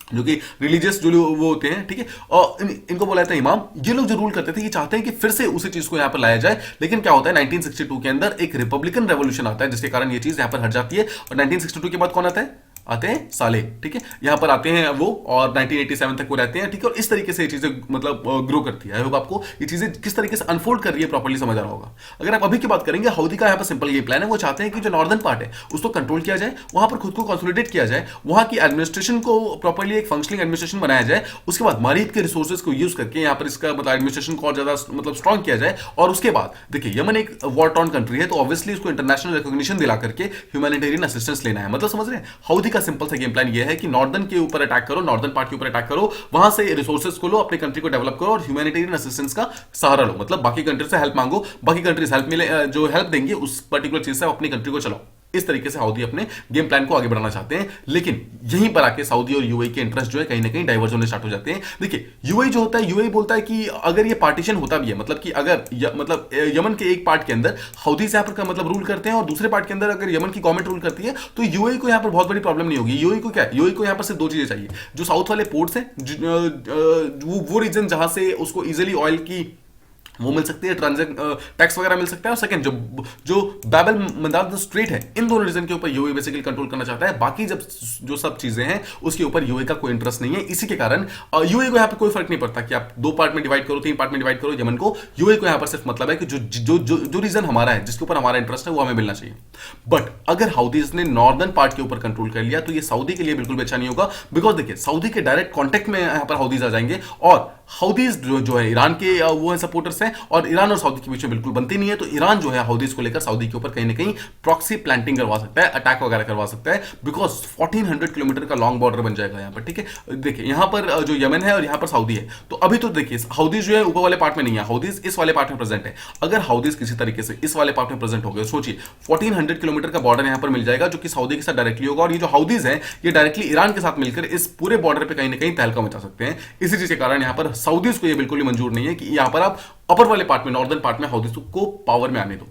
जो कि रिलीजियस जो वो होते हैं। ठीक है, और इनको बोला जाता है इमाम। ये लोग जो रूल करते थे, ये चाहते हैं कि फिर से उसी चीज को यहां पर लाया जाए, लेकिन क्या होता है 1962 के अंदर एक रिपब्लिकन रेवोल्यूशन आता है, जिसके कारण ये चीज यहां पर हट जाती है। और 1962 के बाद कौन आता है, आते हैं साले। ठीक है, यहां पर आते हैं वो, और 1987 तक वो रहते हैं। ठीक है, और इस तरीके से ये चीजें मतलब ग्रो करती है। आई होप आपको ये चीजें किस तरीके से अनफोल्ड कर रही है प्रॉपर्ली समझ आ रहा होगा। अगर आप अभी की बात करेंगे, हाउदी का यहाँ पर सिंपल ये प्लान है, वो चाहते हैं कि जो नॉर्दर्न पार्ट है उसको कंट्रोल किया जाए, वहां पर खुद को कंसोलिडेट किया जाए, वहां की एडमिनिस्ट्रेशन को प्रॉपर्ली एक फंक्शनिंग एडमिनिस्ट्रेशन बनाया जाए, उसके बाद मारीब के रिसोर्सेज को यूज करके यहाँ पर इसका मतलब एडमिनिस्ट्रेशन को और ज्यादा मतलब स्ट्रॉन्ग किया जाए। और उसके बाद देखिए, यमन एक वॉर टॉर्न कंट्री है, तो ऑब्वियसली उसको इंटरनेशनल रिकॉग्निशन दिला करके ह्यूमैनिटेरियन असिस्टेंस लेना है। मतलब समझ रहे हैं, हाउदी का सिंपल सा गेम प्लान ये है कि नॉर्दर्न के ऊपर अटैक करो, नॉर्दर्न पार्ट के ऊपर अटैक करो, वहां से रिसोर्सेज को लो, अपने कंट्री को डेवलप करो और ह्यूमैनिटेरियन असिस्टेंस का सहारा लो। मतलब बाकी कंट्री से हेल्प मांगो, बाकी कंट्रीज हेल्प मिले, जो हेल्प देंगे उस पर्टिकुलर चीज से अपनी कंट्री को चलाओ। इस तरीके से हाउदी अपने गेम प्लान को आगे बढ़ाना चाहते हैं। लेकिन यहीं पर आके सऊदी और यूएई के इंटरेस्ट जो है कहीं ना कहीं डाइवर्ज होने स्टार्ट हो जाते हैं। देखिए, यूएई जो होता है, यूएई बोलता है कि अगर ये पार्टीशन होता भी है, मतलब कि अगर मतलब यमन के एक पार्ट के अंदर हाउदीज यहाँ पर का मतलब रूल करते हैं और दूसरे पार्ट के अंदर अगर यमन की गवर्नमेंट रूल करती है, तो यूएई को यहाँ पर बहुत बड़ी प्रॉब्लम नहीं होगी। यूएई को क्या, यूएई को यहाँ पर सिर्फ दो चीजें चाहिए, जो साउथ वाले पोर्ट्स हैं, वो रीजन जहां से उसको इजिली ऑयल की वो मिल सकती है, टैक्स वगैरह मिल सकता है। और सेकंड जो जो बैबल मंदाब स्ट्रेट है, इन दोनों रीजन के ऊपर यूएई बेसिकली कंट्रोल करना चाहता है। बाकी जब जो सब चीजें हैं उसके ऊपर यूएई का कोई इंटरेस्ट नहीं है। इसी के कारण यूएई को यहाँ पे कोई फर्क नहीं पड़ता कि आप 2 पार्ट में डिवाइड करो, 3 पार्ट में डिवाइड करो यमन को। यूएई को यहाँ पर सिर्फ मतलब है कि जो रीजन हमारा है, जिसके ऊपर हमारा इंटरेस्ट है, वो हमें मिलना चाहिए। बट अगर हाउदीज ने नॉर्दर्न पार्ट के ऊपर कंट्रोल कर लिया तो ये सऊदी के लिए बिल्कुल भी अच्छा नहीं होगा। बिकॉज देखिए सऊदी के डायरेक्ट कॉन्टेक्ट में यहाँ पर हाउदीज आ जाएंगे, और हाउदीज जो है ईरान के वो है सपोर्टर्स हैं, और ईरान और सऊदी के बीच में बिल्कुल बनती नहीं है। तो ईरान जो है हाउदीज को लेकर सऊदी के ऊपर कहीं ना कहीं प्रॉक्सी प्लांटिंग करवा सकता है, अटैक वगैरह करवा सकता है। बिकॉज 1400 किलोमीटर का लॉन्ग बॉर्डर बन जाएगा यहाँ पर। ठीक है, देखिए यहाँ पर जो यमन है और यहाँ पर सऊदी है, तो अभी तो देखिए हाउदीज जो है ऊपर वाले पार्ट में नहीं है, हाउदीज इस वाले पार्ट में प्रेजेंट है। अगर हाउदीज किसी तरीके से इस वाले पार्ट में प्रेजेंट हो गए, सोचिए 1400 किलोमीटर का बॉर्डर यहाँ पर मिल जाएगा, जो कि सऊदी के साथ डायरेक्टली होगा। और ये जो हाउदीज है ये डायरेक्टली ईरान के साथ मिलकर इस पूरे बॉर्डर पे कहीं ना कहीं तहलका मचा सकते हैं। इसी चीज के कारण यहाँ पर सऊदीज को ये बिल्कुल मंजूर नहीं है कि यहां पर आप अपर वाले पार्ट में, नॉर्दर्न पार्ट में हाउदीज को पावर में आने दो।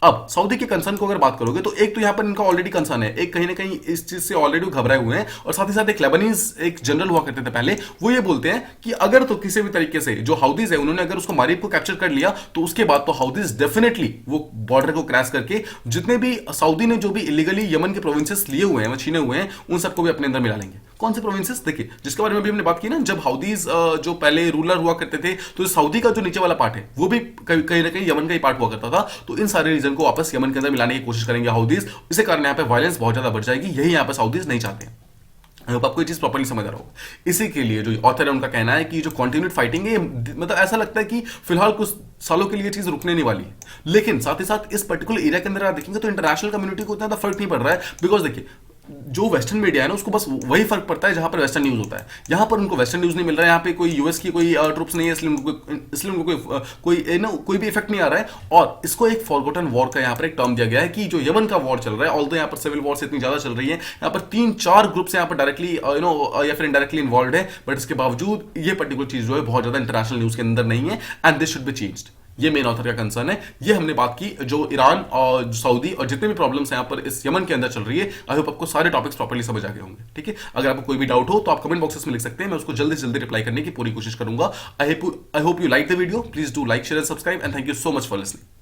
अब सऊदी के कंसर्न को अगर बात करोगे तो एक तो यहां पर इनका ऑलरेडी कंसर्न है, एक कहीं ना कहीं इस चीज से ऑलरेडी घबराए हुए हैं। और साथ ही साथ एक लेबनीज एक जनरल हुआ करते थे पहले, वो ये बोलते हैं कि अगर तो किसी भी तरीके से जो हाउदीज है उन्होंने अगर उसको मारीब को कैप्चर कर लिया तो उसके बाद तो हाउदीज डेफिनेटली वो बॉर्डर को क्रैश करके जितने भी सऊदी ने जो भी इलीगली यमन के प्रोविंसेस लिए हुए हैं, छीने हुए हैं, उन सबको भी अपने अंदर मिला लेंगे। कौन से प्रोविंसेस? देखिए जिसके बारे में भी हमने बात की ना, जब हाउदीज जो पहले रूलर हुआ करते थे तो सऊदी का जो नीचे वाला पार्ट है वो भी कहीं ना कहीं यमन का ही पार्ट हुआ करता था। तो इन सारे रीजन को वापस यमन के अंदर मिलाने की कोशिश करेंगे हाउदीज। इसी कारण यहाँ पे वायलेंस बहुत ज्यादा बढ़ जाएगी, यही यहाँ पे सऊदीज नहीं चाहते हैं। आपको ये चीज प्रॉपर्ली समझ आ रहा होगा। इसी के लिए जो ऑथर है उनका कहना है कि जो कॉन्टिन्यूड फाइटिंग है, मतलब ऐसा लगता है कि फिलहाल कुछ सालों के लिए चीज रुकने नहीं वाली है। लेकिन साथ ही साथ इस पर्टिकुलर एरिया के अंदर आप देखेंगे तो इंटरनेशनल कम्युनिटी को उतना फर्क नहीं पड़ रहा है। बिकॉज देखिए जो वेस्टर्न मीडिया है ना उसको बस वही फर्क पड़ता है जहां पर वेस्टर्न न्यूज होता है। यहां पर उनको वेस्टर्न न्यूज नहीं मिल रहा है, यहाँ पे कोई यूएस की कोई ट्रुप्स नहीं है, इसलिए उनको कोई भी इफेक्ट नहीं आ रहा है। और इसको एक फॉरगॉटन वॉर का यहाँ पर एक टर्म दिया गया है कि जो यमन का वॉर चल रहा है, ऑल्दो यहाँ पर सिविल वॉर से इतनी ज्यादा चल रही है, यहाँ पर 3-4 ग्रुप्स यहाँ पर डायरेक्टली या फिर इनडायरेक्टली इन्वॉल्व है, बट इसके बावजूद ये पर्टिकुलर चीज जो है बहुत ज्यादा इंटरनेशनल न्यूज के अंदर नहीं है, and this should be changed. ये मेन ऑथर का कंसर्न है। ये हमने बात की जो ईरान और सऊदी और जितने भी प्रॉब्लम्स हैं यहाँ पर इस यमन के अंदर चल रही है। आई होप आपको सारे टॉपिक्स प्रॉपर्ली समझ आ गए होंगे। ठीक है, अगर आपको कोई भी डाउट हो तो आप कमेंट बॉक्सेस में लिख सकते हैं, मैं उसको जल्दी से जल्दी रिप्लाई करने की पूरी कोशिश करूंगा। I hope you like the video. Please do like, share and subscribe, and thank you so much for listening.